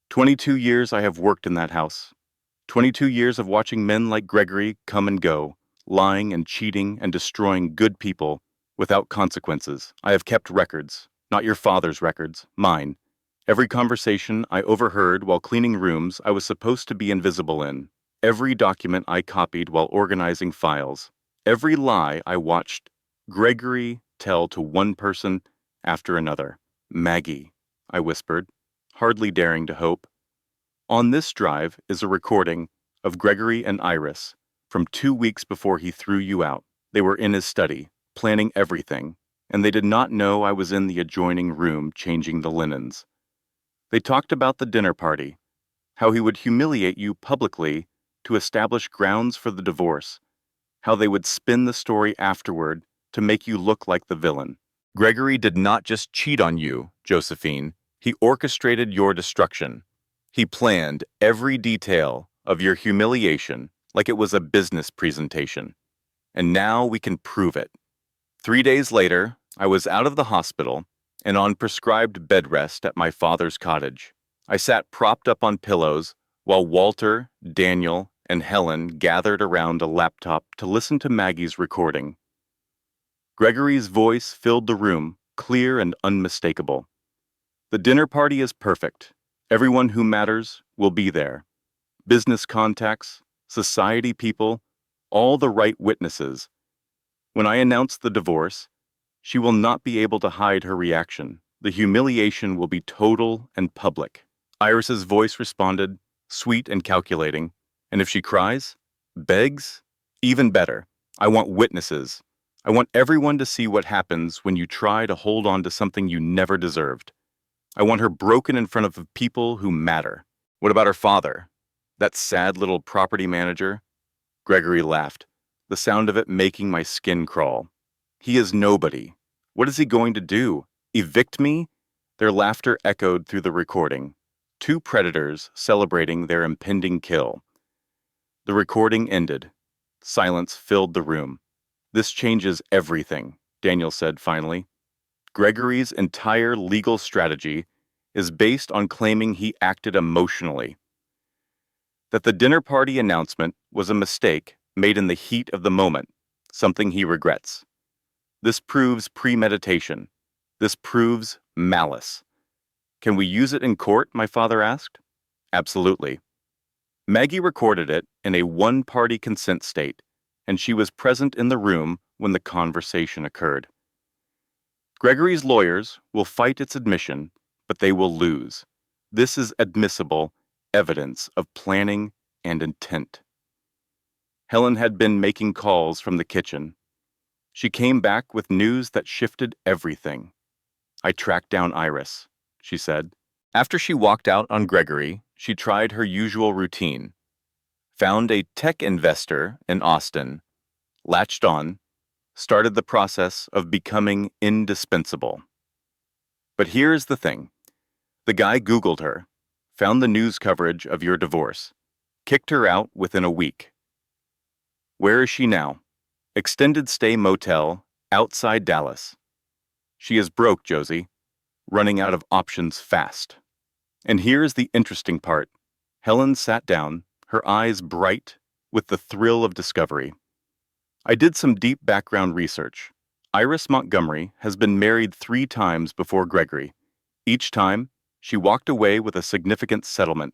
Speaker 1: 22 years I have worked in that house. 22 years of watching men like Gregory come and go, lying and cheating and destroying good people without consequences. I have kept records, not your father's records, mine. Every conversation I overheard while cleaning rooms I was supposed to be invisible in. Every document I copied while organizing files. Every lie I watched Gregory tell to one person after another. "Maggie," I whispered, hardly daring to hope. "On this drive is a recording of Gregory and Iris from 2 weeks before he threw you out. They were in his study, planning everything, and they did not know I was in the adjoining room changing the linens. They talked about the dinner party, how he would humiliate you publicly to establish grounds for the divorce, how they would spin the story afterward to make you look like the villain. Gregory did not just cheat on you, Josephine. He orchestrated your destruction. He planned every detail of your humiliation like it was a business presentation. And now we can prove it." 3 days later, I was out of the hospital and on prescribed bed rest at my father's cottage. I sat propped up on pillows while Walter, Daniel, and Helen gathered around a laptop to listen to Maggie's recording. Gregory's voice filled the room, clear and unmistakable. "The dinner party is perfect. Everyone who matters will be there. Business contacts, society people, all the right witnesses. When I announce the divorce, she will not be able to hide her reaction. The humiliation will be total and public." Iris's voice responded, sweet and calculating. "And if she cries, begs, even better. I want witnesses. I want everyone to see what happens when you try to hold on to something you never deserved. I want her broken in front of people who matter." "What about her father? That sad little property manager?" Gregory laughed, the sound of it making my skin crawl. "He is nobody. What is he going to do? Evict me? Their laughter echoed through the recording. Two predators celebrating their impending kill. The recording ended. Silence filled the room. This changes everything, Daniel said finally. Gregory's entire legal strategy is based on claiming he acted emotionally. That the dinner party announcement was a mistake made in the heat of the moment, something he regrets. This proves premeditation. This proves malice. Can we use it in court? My father asked. Absolutely. Maggie recorded it in a one-party consent state, and she was present in the room when the conversation occurred. Gregory's lawyers will fight its admission, but they will lose. This is admissible evidence of planning and intent. Helen had been making calls from the kitchen. She came back with news that shifted everything. I tracked down Iris, she said. After she walked out on Gregory, she tried her usual routine. Found a tech investor in Austin, latched on, started the process of becoming indispensable. But here's the thing. The guy Googled her, found the news coverage of your divorce, kicked her out within a week. Where is she now? Extended stay motel outside Dallas. She is broke, Josie, running out of options fast. And here's the interesting part. Helen sat down, her eyes bright with the thrill of discovery. I did some deep background research. Iris Montgomery has been married 3 times before Gregory. Each time, she walked away with a significant settlement.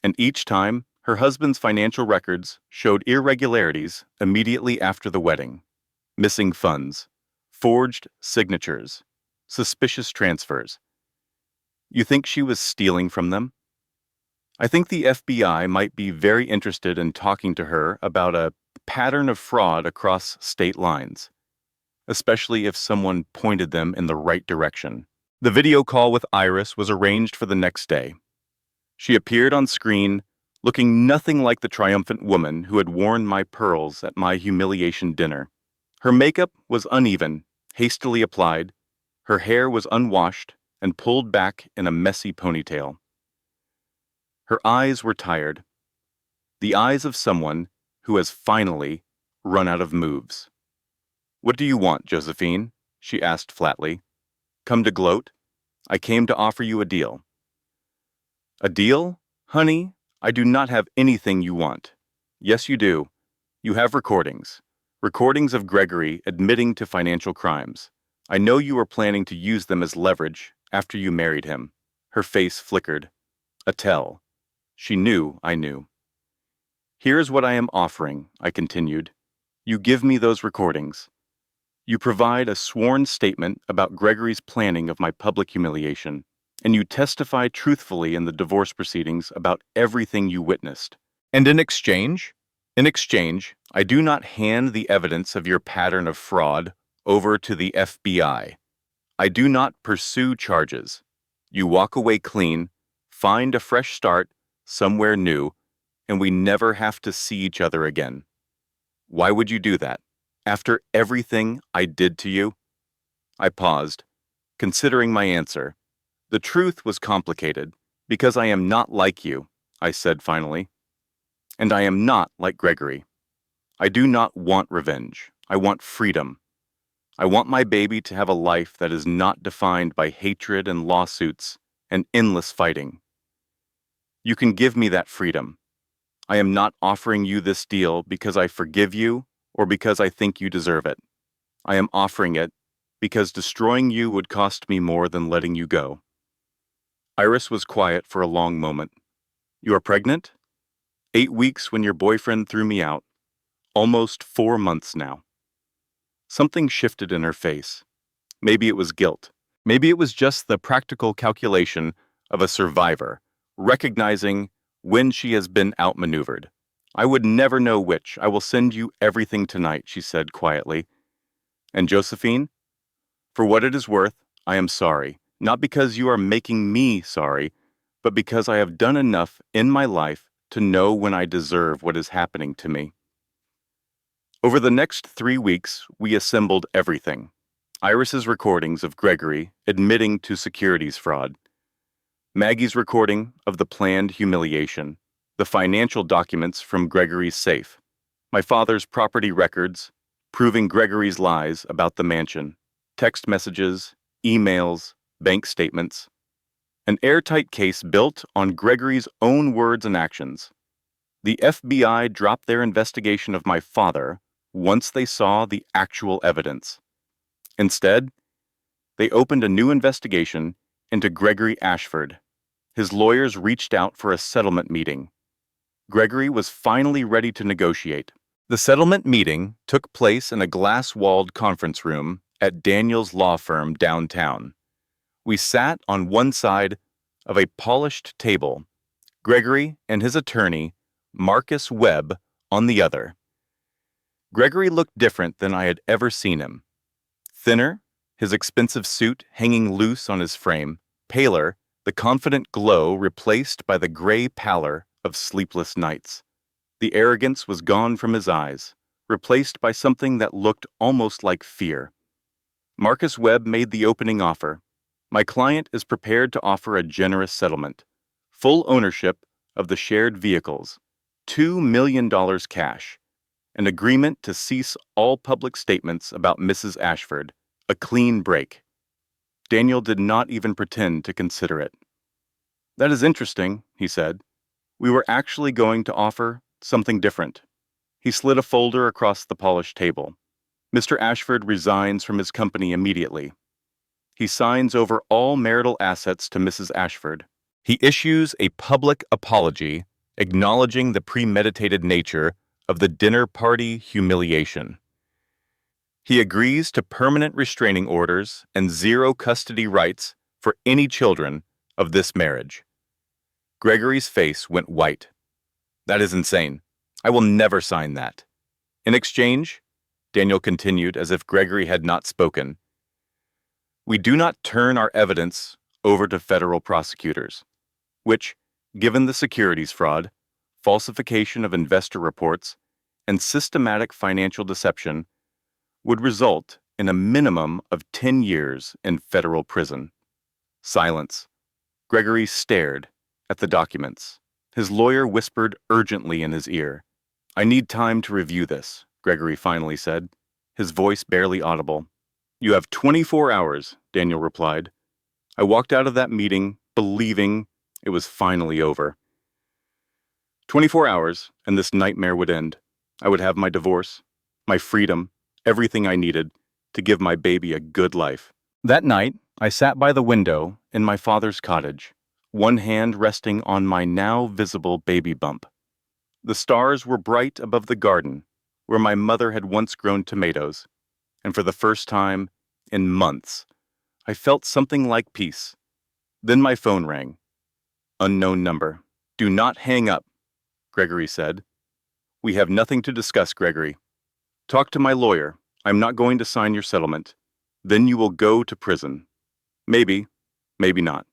Speaker 1: And each time, her husband's financial records showed irregularities immediately after the wedding. Missing funds, forged signatures, suspicious transfers. You think she was stealing from them? I think the FBI might be very interested in talking to her about a pattern of fraud across state lines, especially if someone pointed them in the right direction. The video call with Iris was arranged for the next day. She appeared on screen, looking nothing like the triumphant woman who had worn my pearls at my humiliation dinner. Her makeup was uneven, hastily applied. Her hair was unwashed and pulled back in a messy ponytail. Her eyes were tired, the eyes of someone who has finally run out of moves. "What do you want, Josephine?" she asked flatly. "Come to gloat? I came to offer you a deal." "A deal? Honey, I do not have anything you want." "Yes, you do. You have recordings. Recordings of Gregory admitting to financial crimes. I know you were planning to use them as leverage after you married him." Her face flickered. A tell. She knew I knew. "Here's what I am offering," I continued. "You give me those recordings. You provide a sworn statement about Gregory's planning of my public humiliation, and you testify truthfully in the divorce proceedings about everything you witnessed. And in exchange, I do not hand the evidence of your pattern of fraud over to the FBI. I do not pursue charges. You walk away clean, find a fresh start somewhere new, and we never have to see each other again. Why would you do that? After everything I did to you?" I paused, considering my answer. The truth was complicated, because I am not like you, I said finally. And I am not like Gregory. I do not want revenge. I want freedom. I want my baby to have a life that is not defined by hatred and lawsuits and endless fighting. You can give me that freedom. I am not offering you this deal because I forgive you or because I think you deserve it. I am offering it because destroying you would cost me more than letting you go. Iris was quiet for a long moment. "You are pregnant?" 8 weeks when your boyfriend threw me out. Almost 4 months now. Something shifted in her face. Maybe it was guilt. Maybe it was just the practical calculation of a survivor, recognizing when she has been outmaneuvered. "I would never know which. I will send you everything tonight," she said quietly. "And Josephine, for what it is worth, I am sorry. Not because you are making me sorry, but because I have done enough in my life to know when I deserve what is happening to me." Over the next 3 weeks, we assembled everything. Iris's recordings of Gregory admitting to securities fraud, Maggie's recording of the planned humiliation, the financial documents from Gregory's safe, my father's property records proving Gregory's lies about the mansion, text messages, emails, bank statements, an airtight case built on Gregory's own words and actions. The FBI dropped their investigation of my father once they saw the actual evidence. Instead, they opened a new investigation into Gregory Ashford. His lawyers reached out for a settlement meeting. Gregory was finally ready to negotiate. The settlement meeting took place in a glass-walled conference room at Daniel's law firm downtown. We sat on one side of a polished table, Gregory and his attorney, Marcus Webb, on the other. Gregory looked different than I had ever seen him. Thinner, his expensive suit hanging loose on his frame, paler, the confident glow replaced by the gray pallor of sleepless nights. The arrogance was gone from his eyes, replaced by something that looked almost like fear. Marcus Webb made the opening offer. My client is prepared to offer a generous settlement, full ownership of the shared vehicles, $2 million cash, an agreement to cease all public statements about Mrs. Ashford, a clean break. Daniel did not even pretend to consider it. That is interesting, he said. We were actually going to offer something different. He slid a folder across the polished table. Mr. Ashford resigns from his company immediately. He signs over all marital assets to Mrs. Ashford. He issues a public apology acknowledging the premeditated nature of the dinner party humiliation. He agrees to permanent restraining orders and zero custody rights for any children of this marriage. Gregory's face went white. That is insane. I will never sign that. In exchange, Daniel continued as if Gregory had not spoken, we do not turn our evidence over to federal prosecutors, which, given the securities fraud, falsification of investor reports, and systematic financial deception, would result in a minimum of 10 years in federal prison. Silence. Gregory stared at the documents. His lawyer whispered urgently in his ear. I need time to review this, Gregory finally said, his voice barely audible. You have 24 hours, Daniel replied. I walked out of that meeting believing it was finally over. 24 hours, and this nightmare would end. I would have my divorce, my freedom, everything I needed to give my baby a good life. That night, I sat by the window in my father's cottage, one hand resting on my now visible baby bump. The stars were bright above the garden where my mother had once grown tomatoes, and for the first time in months, I felt something like peace. Then my phone rang. Unknown number. Do not hang up, Gregory said. We have nothing to discuss, Gregory. Talk to my lawyer. I'm not going to sign your settlement. Then you will go to prison. Maybe, maybe not.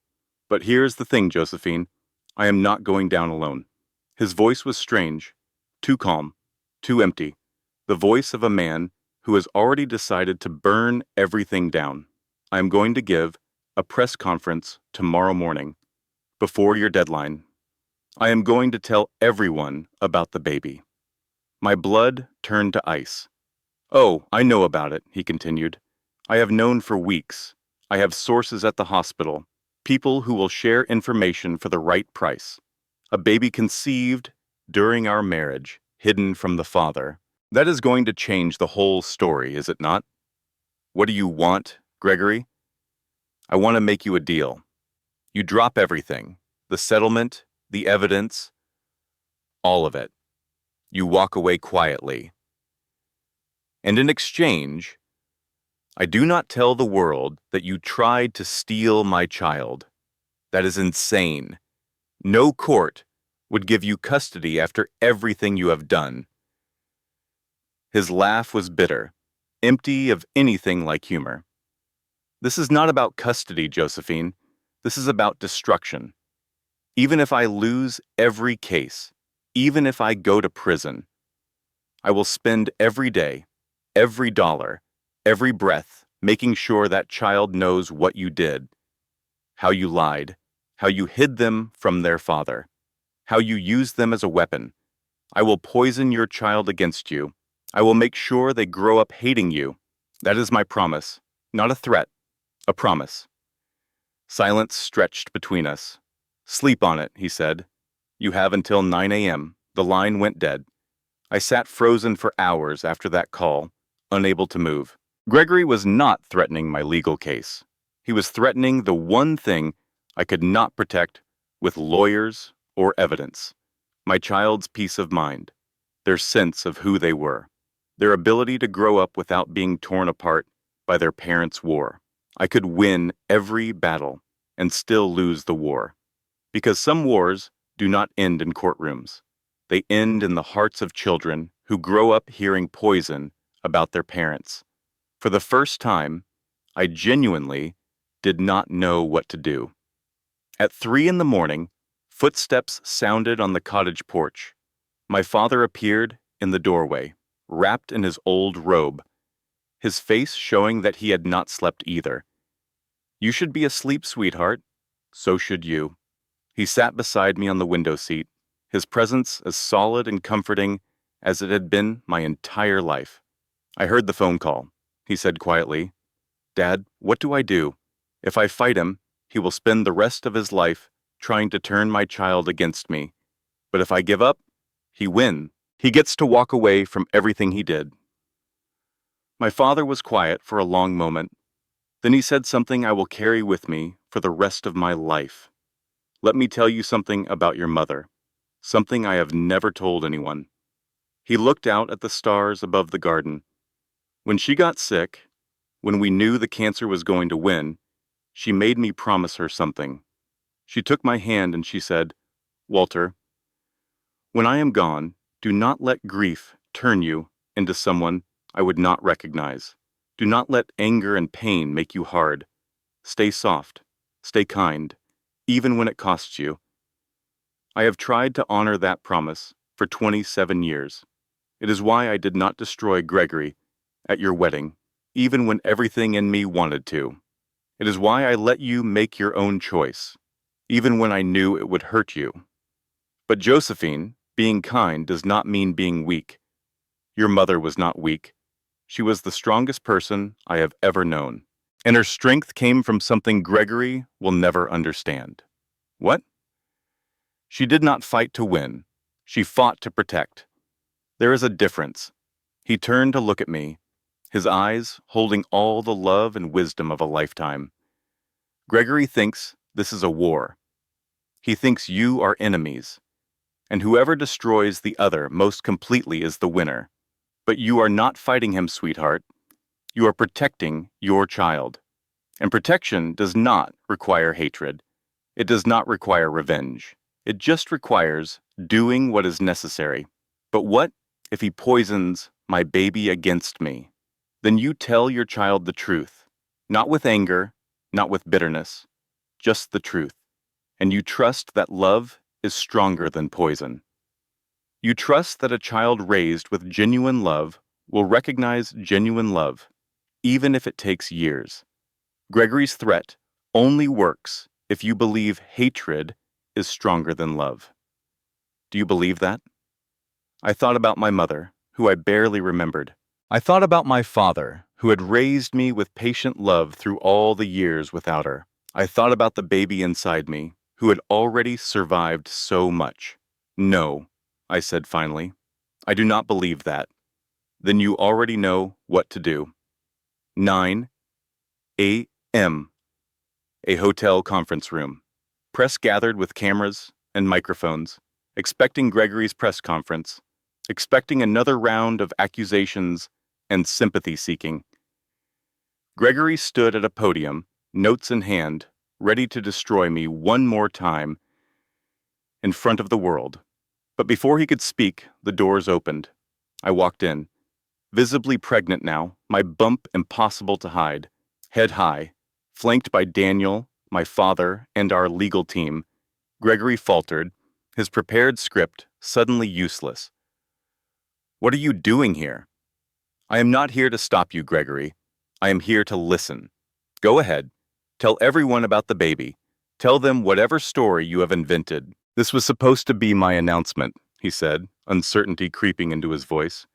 Speaker 1: But here's the thing, Josephine. I am not going down alone. His voice was strange, too calm, too empty. The voice of a man who has already decided to burn everything down. I am going to give a press conference tomorrow morning, before your deadline. I am going to tell everyone about the baby. My blood turned to ice. Oh, I know about it, he continued. I have known for weeks. I have sources at the hospital, people who will share information for the right price. A baby conceived during our marriage, hidden from the father. That is going to change the whole story, is it not? What do you want, Gregory? I want to make you a deal. You drop everything, the settlement, the evidence, all of it. You walk away quietly. And in exchange, I do not tell the world that you tried to steal my child. That is insane. No court would give you custody after everything you have done. His laugh was bitter, empty of anything like humor. This is not about custody, Josephine. This is about destruction. Even if I lose every case, even if I go to prison, I will spend every day, every dollar, every breath making sure that child knows what you did, how you lied, how you hid them from their father, how you used them as a weapon. I will poison your child against you. I will make sure they grow up hating you. That is my promise, not a threat, a promise. Silence stretched between us. Sleep on it, he said. You have until 9 a.m. The line went dead. I sat frozen for hours after that call, unable to move. Gregory was not threatening my legal case. He was threatening the one thing I could not protect with lawyers or evidence: my child's peace of mind, their sense of who they were, their ability to grow up without being torn apart by their parents' war. I could win every battle and still lose the war, because some wars do not end in courtrooms. They end in the hearts of children who grow up hearing poison about their parents. For the first time, I genuinely did not know what to do. At 3 in the morning, footsteps sounded on the cottage porch. My father appeared in the doorway, wrapped in his old robe, his face showing that he had not slept either. You should be asleep, sweetheart. So should you. He sat beside me on the window seat, his presence as solid and comforting as it had been my entire life. I heard the phone call. He said quietly, Dad, what do I do? If I fight him, he will spend the rest of his life trying to turn my child against me. But if I give up, he wins. He gets to walk away from everything he did. My father was quiet for a long moment. Then he said something I will carry with me for the rest of my life. Let me tell you something about your mother, something I have never told anyone. He looked out at the stars above the garden. When she got sick, when we knew the cancer was going to win, she made me promise her something. She took my hand and she said, Walter, when I am gone, do not let grief turn you into someone I would not recognize. Do not let anger and pain make you hard. Stay soft, stay kind, even when it costs you. I have tried to honor that promise for 27 years. It is why I did not destroy Gregory at your wedding, even when everything in me wanted to. It is why I let you make your own choice, even when I knew it would hurt you. But Josephine, being kind does not mean being weak. Your mother was not weak. She was the strongest person I have ever known. And her strength came from something Gregory will never understand. What? She did not fight to win. She fought to protect. There is a difference. He turned to look at me, his eyes holding all the love and wisdom of a lifetime. Gregory thinks this is a war. He thinks you are enemies, and whoever destroys the other most completely is the winner. But you are not fighting him, sweetheart. You are protecting your child. And protection does not require hatred. It does not require revenge. It just requires doing what is necessary. But what if he poisons my baby against me? Then you tell your child the truth, not with anger, not with bitterness, just the truth. And you trust that love is stronger than poison. You trust that a child raised with genuine love will recognize genuine love, even if it takes years. Gregory's threat only works if you believe hatred is stronger than love. Do you believe that? I thought about my mother, who I barely remembered. I thought about my father, who had raised me with patient love through all the years without her. I thought about the baby inside me, who had already survived so much. No, I said finally. I do not believe that. Then you already know what to do. 9 a.m. A hotel conference room. Press gathered with cameras and microphones, expecting Gregory's press conference, expecting another round of accusations and sympathy seeking. Gregory stood at a podium, notes in hand, ready to destroy me one more time in front of the world. But before he could speak, the doors opened. I walked in, visibly pregnant now, my bump impossible to hide, head high, flanked by Daniel, my father, and our legal team. Gregory faltered, his prepared script suddenly useless. What are you doing here? I am not here to stop you, Gregory. I am here to listen. Go ahead. Tell everyone about the baby. Tell them whatever story you have invented. This was supposed to be my announcement, he said, uncertainty creeping into his voice.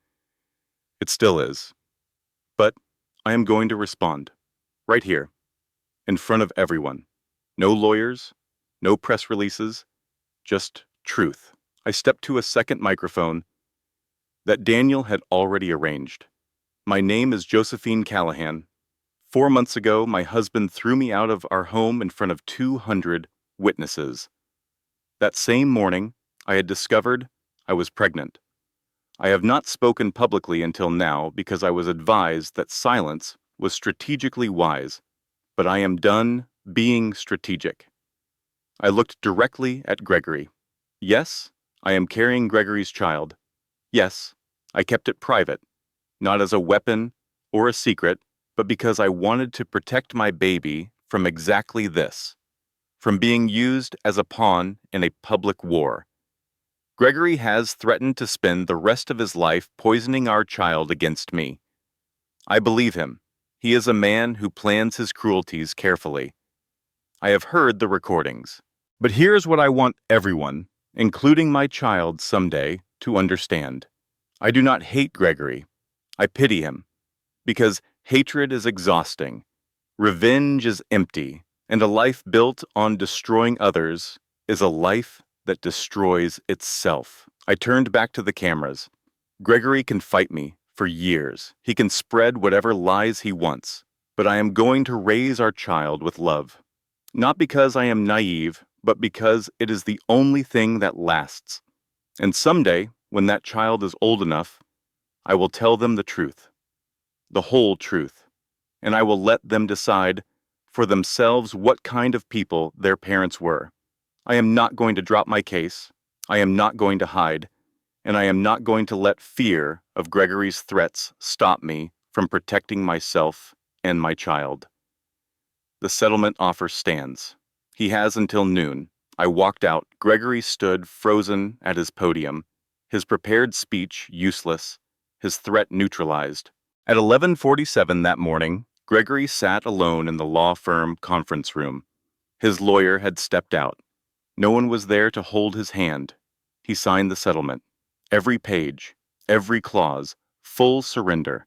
Speaker 1: It still is. But I am going to respond. Right here. In front of everyone. No lawyers, no press releases, just truth. I stepped to a second microphone that Daniel had already arranged. My name is Josephine Callahan. 4 months ago, my husband threw me out of our home in front of 200 witnesses. That same morning, I had discovered I was pregnant. I have not spoken publicly until now because I was advised that silence was strategically wise, but I am done being strategic. I looked directly at Gregory. Yes, I am carrying Gregory's child. Yes, I kept it private, not as a weapon or a secret, but because I wanted to protect my baby from exactly this, from being used as a pawn in a public war. Gregory has threatened to spend the rest of his life poisoning our child against me. I believe him. He is a man who plans his cruelties carefully. I have heard the recordings. But here's what I want everyone, including my child someday, to understand. I do not hate Gregory. I pity him. Because hatred is exhausting, revenge is empty, and a life built on destroying others is a life that destroys itself. I turned back to the cameras. Gregory can fight me for years. He can spread whatever lies he wants. But I am going to raise our child with love. Not because I am naive, but because it is the only thing that lasts. And someday, when that child is old enough, I will tell them the truth. The whole truth. And I will let them decide for themselves what kind of people their parents were. I am not going to drop my case. I am not going to hide. And I am not going to let fear of Gregory's threats stop me from protecting myself and my child. The settlement offer stands. He has until noon. I walked out. Gregory stood frozen at his podium, his prepared speech useless, his threat neutralized. At 11:47 that morning, Gregory sat alone in the law firm conference room. His lawyer had stepped out. No one was there to hold his hand. He signed the settlement. Every page, every clause, full surrender.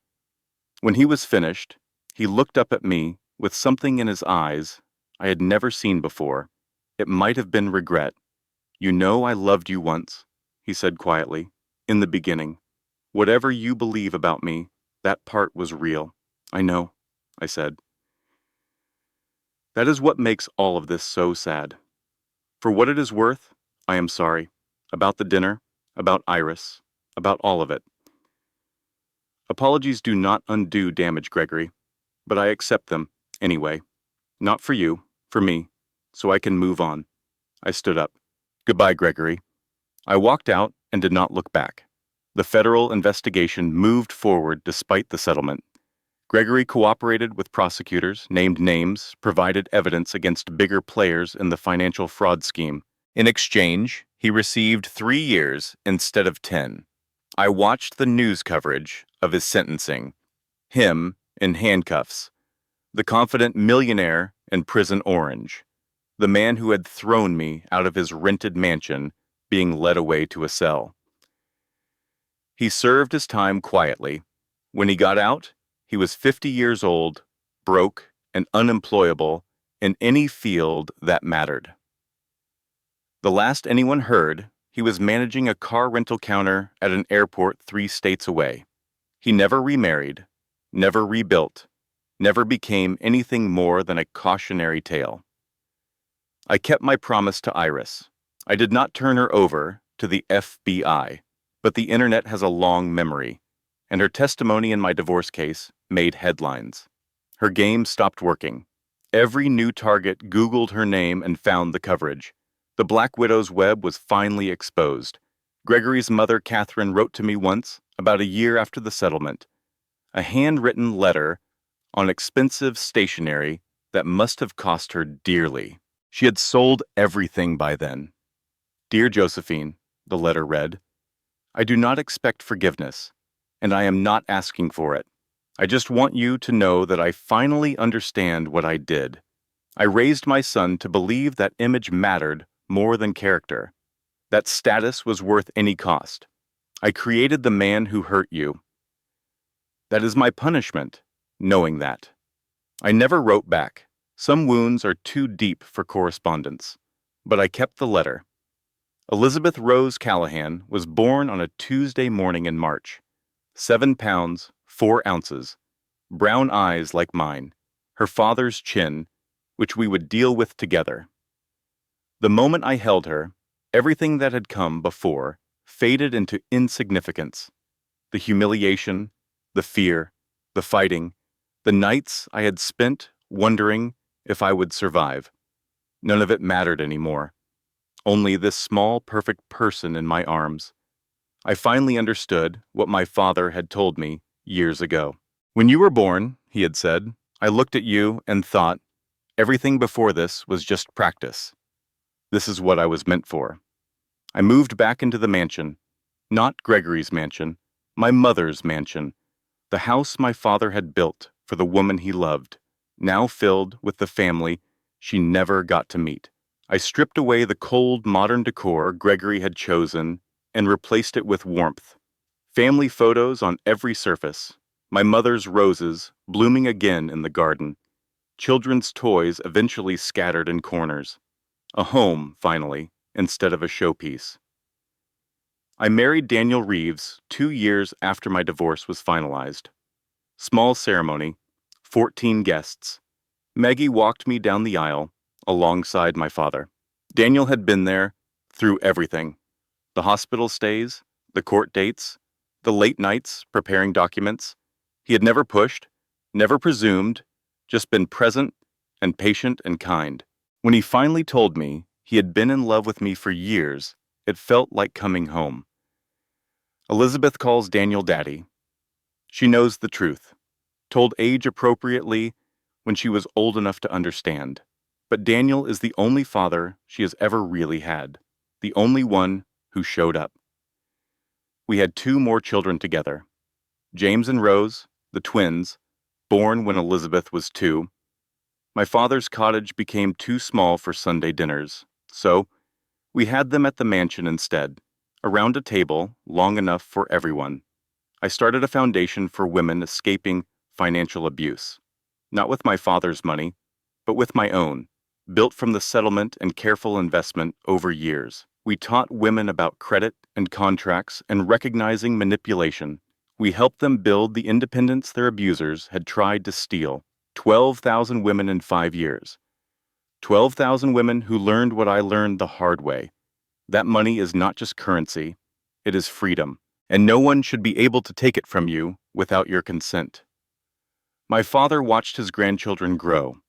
Speaker 1: When he was finished, he looked up at me with something in his eyes I had never seen before. It might have been regret. "You know I loved you once," he said quietly, "in the beginning. Whatever you believe about me, that part was real." "I know," I said. That is what makes all of this so sad. For what it is worth, I am sorry. About the dinner, about Iris, about all of it. Apologies do not undo damage, Gregory, but I accept them anyway. Not for you, for me, so I can move on. I stood up. Goodbye, Gregory. I walked out and did not look back. The federal investigation moved forward despite the settlement. Gregory cooperated with prosecutors, named names, provided evidence against bigger players in the financial fraud scheme. In exchange, he received 3 years instead of 10. I watched the news coverage of his sentencing. Him in handcuffs. The confident millionaire in prison orange. The man who had thrown me out of his rented mansion being led away to a cell. He served his time quietly. When he got out, he was 50 years old, broke, and unemployable in any field that mattered. The last anyone heard, he was managing a car rental counter at an airport 3 states away. He never remarried, never rebuilt, never became anything more than a cautionary tale. I kept my promise to Iris. I did not turn her over to the FBI, but the internet has a long memory, and her testimony in my divorce case made headlines. Her game stopped working. Every new target Googled her name and found the coverage. The Black Widow's web was finally exposed. Gregory's mother, Catherine, wrote to me once, about a year after the settlement, a handwritten letter on expensive stationery that must have cost her dearly. She had sold everything by then. Dear Josephine, the letter read, I do not expect forgiveness, and I am not asking for it. I just want you to know that I finally understand what I did. I raised my son to believe that image mattered more than character, that status was worth any cost. I created the man who hurt you. That is my punishment, knowing that. I never wrote back. Some wounds are too deep for correspondence. But I kept the letter. Elizabeth Rose Callahan was born on a Tuesday morning in March. 7 pounds, 4 ounces, brown eyes like mine, her father's chin, which we would deal with together. The moment I held her, everything that had come before faded into insignificance. The humiliation, the fear, the fighting, the nights I had spent wondering if I would survive. None of it mattered anymore. Only this small, perfect person in my arms. I finally understood what my father had told me years ago. When you were born, he had said, I looked at you and thought, everything before this was just practice. This is what I was meant for. I moved back into the mansion, not Gregory's mansion, my mother's mansion, the house my father had built for the woman he loved, now filled with the family she never got to meet. I stripped away the cold, modern decor Gregory had chosen and replaced it with warmth. Family photos on every surface, my mother's roses blooming again in the garden, children's toys eventually scattered in corners. A home, finally, instead of a showpiece. I married Daniel Reeves 2 years after my divorce was finalized. Small ceremony, 14 guests. Maggie walked me down the aisle alongside my father. Daniel had been there through everything. The hospital stays, the court dates, the late nights preparing documents. He had never pushed, never presumed, just been present and patient and kind. When he finally told me he had been in love with me for years, it felt like coming home. Elizabeth calls Daniel Daddy. She knows the truth, told age appropriately when she was old enough to understand. But Daniel is the only father she has ever really had, the only one who showed up. We had 2 more children together. James and Rose, the twins, born when Elizabeth was 2. My father's cottage became too small for Sunday dinners, so we had them at the mansion instead, around a table long enough for everyone. I started a foundation for women escaping financial abuse, not with my father's money, but with my own, built from the settlement and careful investment over years. We taught women about credit and contracts and recognizing manipulation. We helped them build the independence their abusers had tried to steal. 12,000 women in 5 years. 12,000 women who learned what I learned the hard way. That money is not just currency, it is freedom, and no one should be able to take it from you without your consent. My father watched his grandchildren grow.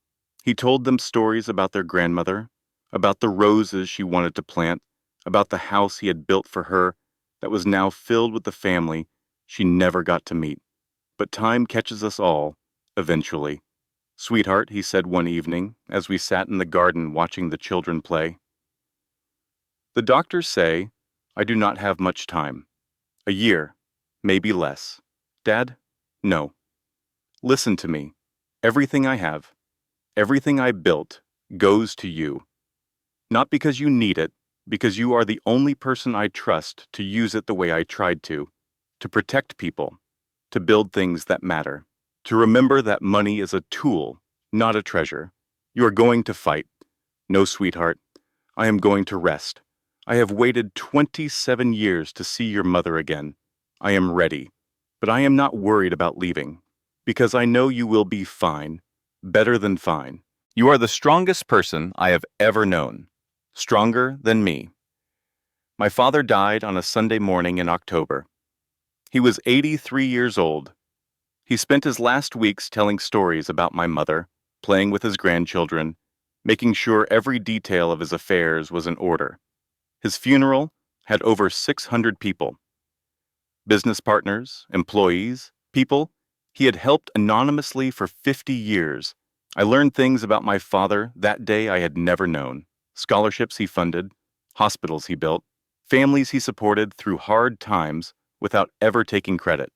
Speaker 1: He told them stories about their grandmother, about the roses she wanted to plant, about the house he had built for her that was now filled with the family she never got to meet. But time catches us all, eventually. Sweetheart, he said one evening, as we sat in the garden watching the children play. The doctors say I do not have much time. A year, maybe less. Dad? No. Listen to me. Everything I have, everything I built, goes to you. Not because you need it, because you are the only person I trust to use it the way I tried to protect people, to build things that matter. To remember that money is a tool, not a treasure. You are going to fight. No, sweetheart, I am going to rest. I have waited 27 years to see your mother again. I am ready, but I am not worried about leaving, because I know you will be fine, better than fine. You are the strongest person I have ever known, stronger than me. My father died on a Sunday morning in October. He was 83 years old. He spent his last weeks telling stories about my mother, playing with his grandchildren, making sure every detail of his affairs was in order. His funeral had over 600 people. Business partners, employees, people he had helped anonymously for 50 years. I learned things about my father that day I had never known. Scholarships he funded, hospitals he built, families he supported through hard times without ever taking credit.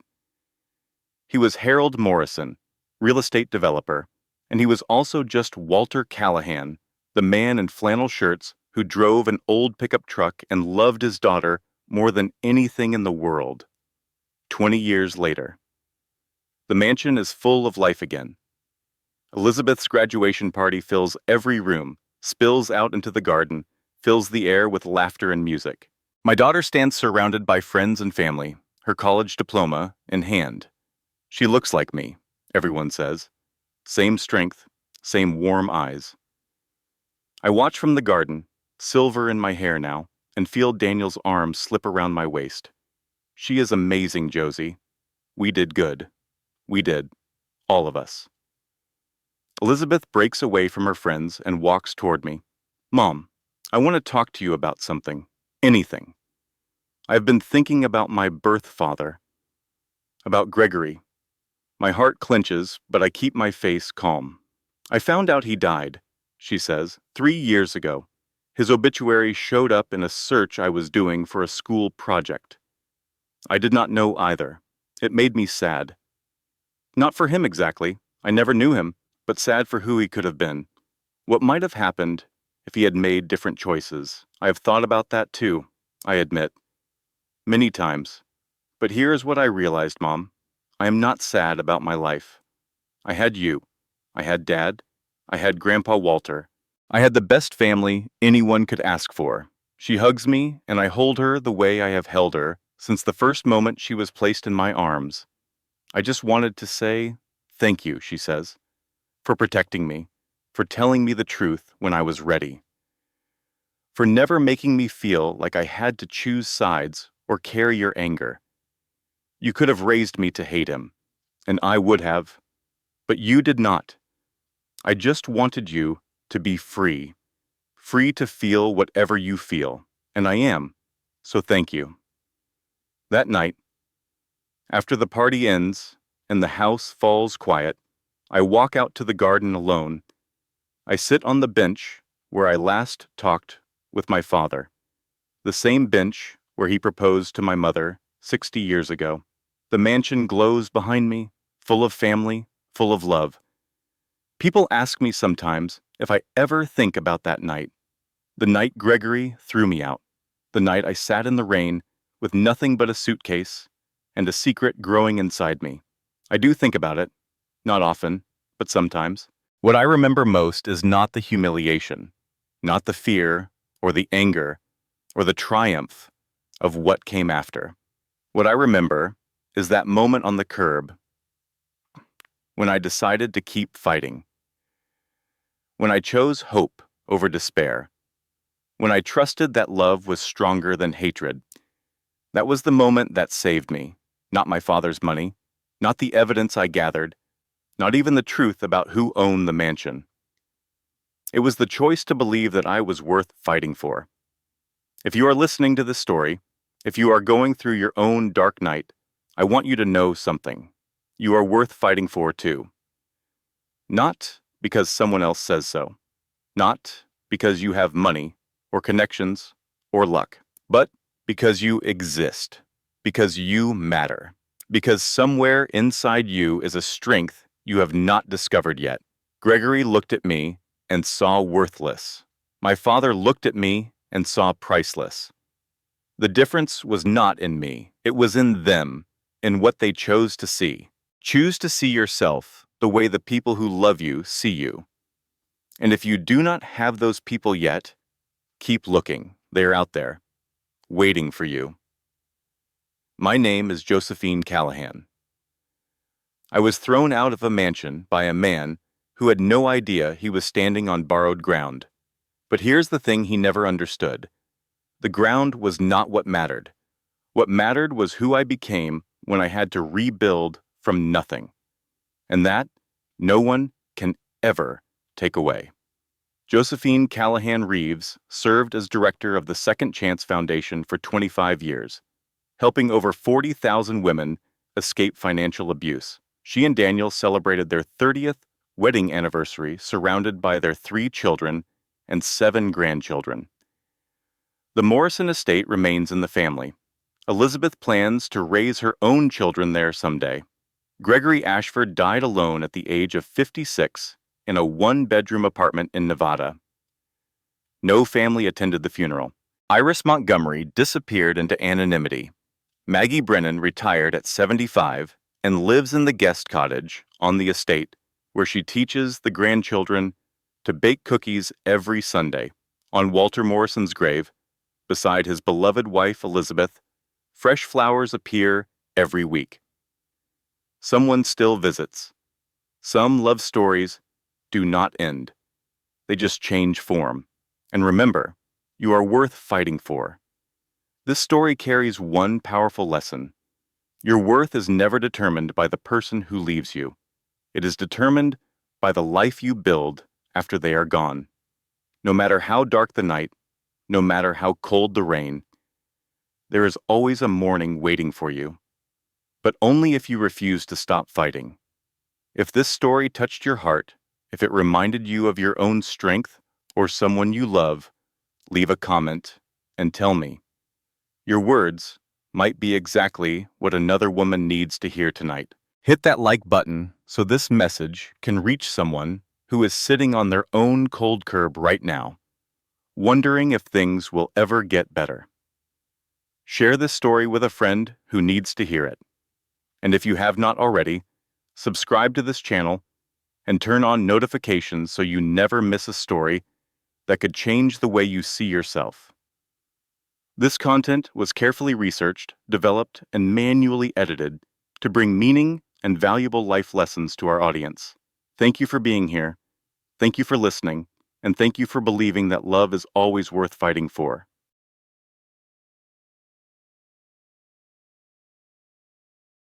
Speaker 1: He was Harold Morrison, real estate developer, and he was also just Walter Callahan, the man in flannel shirts who drove an old pickup truck and loved his daughter more than anything in the world. 20 years later. The mansion is full of life again. Elizabeth's graduation party fills every room, spills out into the garden, fills the air with laughter and music. My daughter stands surrounded by friends and family, her college diploma in hand. She looks like me, everyone says. Same strength, same warm eyes. I watch from the garden, silver in my hair now, and feel Daniel's arm slip around my waist. She is amazing, Josie. We did good. We did. All of us. Elizabeth breaks away from her friends and walks toward me. Mom, I want to talk to you about something. Anything. I've been thinking about my birth father. About Gregory. My heart clenches, but I keep my face calm. I found out he died, she says, 3 years ago. His obituary showed up in a search I was doing for a school project. I did not know either. It made me sad. Not for him exactly. I never knew him, but sad for who he could have been. What might have happened if he had made different choices. I have thought about that too, I admit. Many times. But here is what I realized, Mom. I am not sad about my life. I had you. I had Dad. I had Grandpa Walter. I had the best family anyone could ask for. She hugs me, and I hold her the way I have held her since the first moment she was placed in my arms. I just wanted to say, thank you, she says, for protecting me, for telling me the truth when I was ready, for never making me feel like I had to choose sides or carry your anger. You could have raised me to hate him, and I would have, but you did not. I just wanted you to be free, free to feel whatever you feel, and I am, so thank you. That night, after the party ends and the house falls quiet, I walk out to the garden alone. I sit on the bench where I last talked with my father, the same bench where he proposed to my mother 60 years ago. The mansion glows behind me, full of family, full of love. People ask me sometimes if I ever think about that night, the night Gregory threw me out, the night I sat in the rain with nothing but a suitcase and a secret growing inside me. I do think about it, not often, but sometimes. What I remember most is not the humiliation, not the fear or the anger or the triumph of what came after. What I remember is that moment on the curb when I decided to keep fighting, when I chose hope over despair, when I trusted that love was stronger than hatred. That was the moment that saved me, not my father's money, not the evidence I gathered, not even the truth about who owned the mansion. It was the choice to believe that I was worth fighting for. If you are listening to this story, if you are going through your own dark night, I want you to know something. You are worth fighting for too. Not because someone else says so, not because you have money or connections or luck, but because you exist, because you matter, because somewhere inside you is a strength you have not discovered yet. Gregory looked at me and saw worthless. My father looked at me and saw priceless. The difference was not in me, it was in them, in what they chose to see. Choose to see yourself the way the people who love you see you. And if you do not have those people yet, keep looking. They are out there, waiting for you. My name is Josephine Callahan. I was thrown out of a mansion by a man who had no idea he was standing on borrowed ground. But here's the thing he never understood. The ground was not what mattered. What mattered was who I became when I had to rebuild from nothing. And that, no one can ever take away. Josephine Callahan Reeves served as director of the Second Chance Foundation for 25 years, helping over 40,000 women escape financial abuse. She and Daniel celebrated their 30th wedding anniversary surrounded by their 3 children and 7 grandchildren. The Morrison estate remains in the family. Elizabeth plans to raise her own children there someday. Gregory Ashford died alone at the age of 56 in a one-bedroom apartment in Nevada. No family attended the funeral. Iris Montgomery disappeared into anonymity. Maggie Brennan retired at 75 and lives in the guest cottage on the estate where she teaches the grandchildren to bake cookies every Sunday. On Walter Morrison's grave, beside his beloved wife Elizabeth, fresh flowers appear every week. Someone still visits. Some love stories do not end. They just change form. And remember, you are worth fighting for. This story carries one powerful lesson. Your worth is never determined by the person who leaves you. It is determined by the life you build after they are gone. No matter how dark the night, no matter how cold the rain, there is always a morning waiting for you. But only if you refuse to stop fighting. If this story touched your heart, if it reminded you of your own strength or someone you love, leave a comment and tell me. Your words might be exactly what another woman needs to hear tonight. Hit that like button so this message can reach someone who is sitting on their own cold curb right now, wondering if things will ever get better. Share this story with a friend who needs to hear it. And if you have not already, subscribe to this channel and turn on notifications so you never miss a story that could change the way you see yourself. This content was carefully researched, developed, and manually edited to bring meaning and valuable life lessons to our audience. Thank you for being here. Thank you for listening. And thank you for believing that love is always worth fighting for.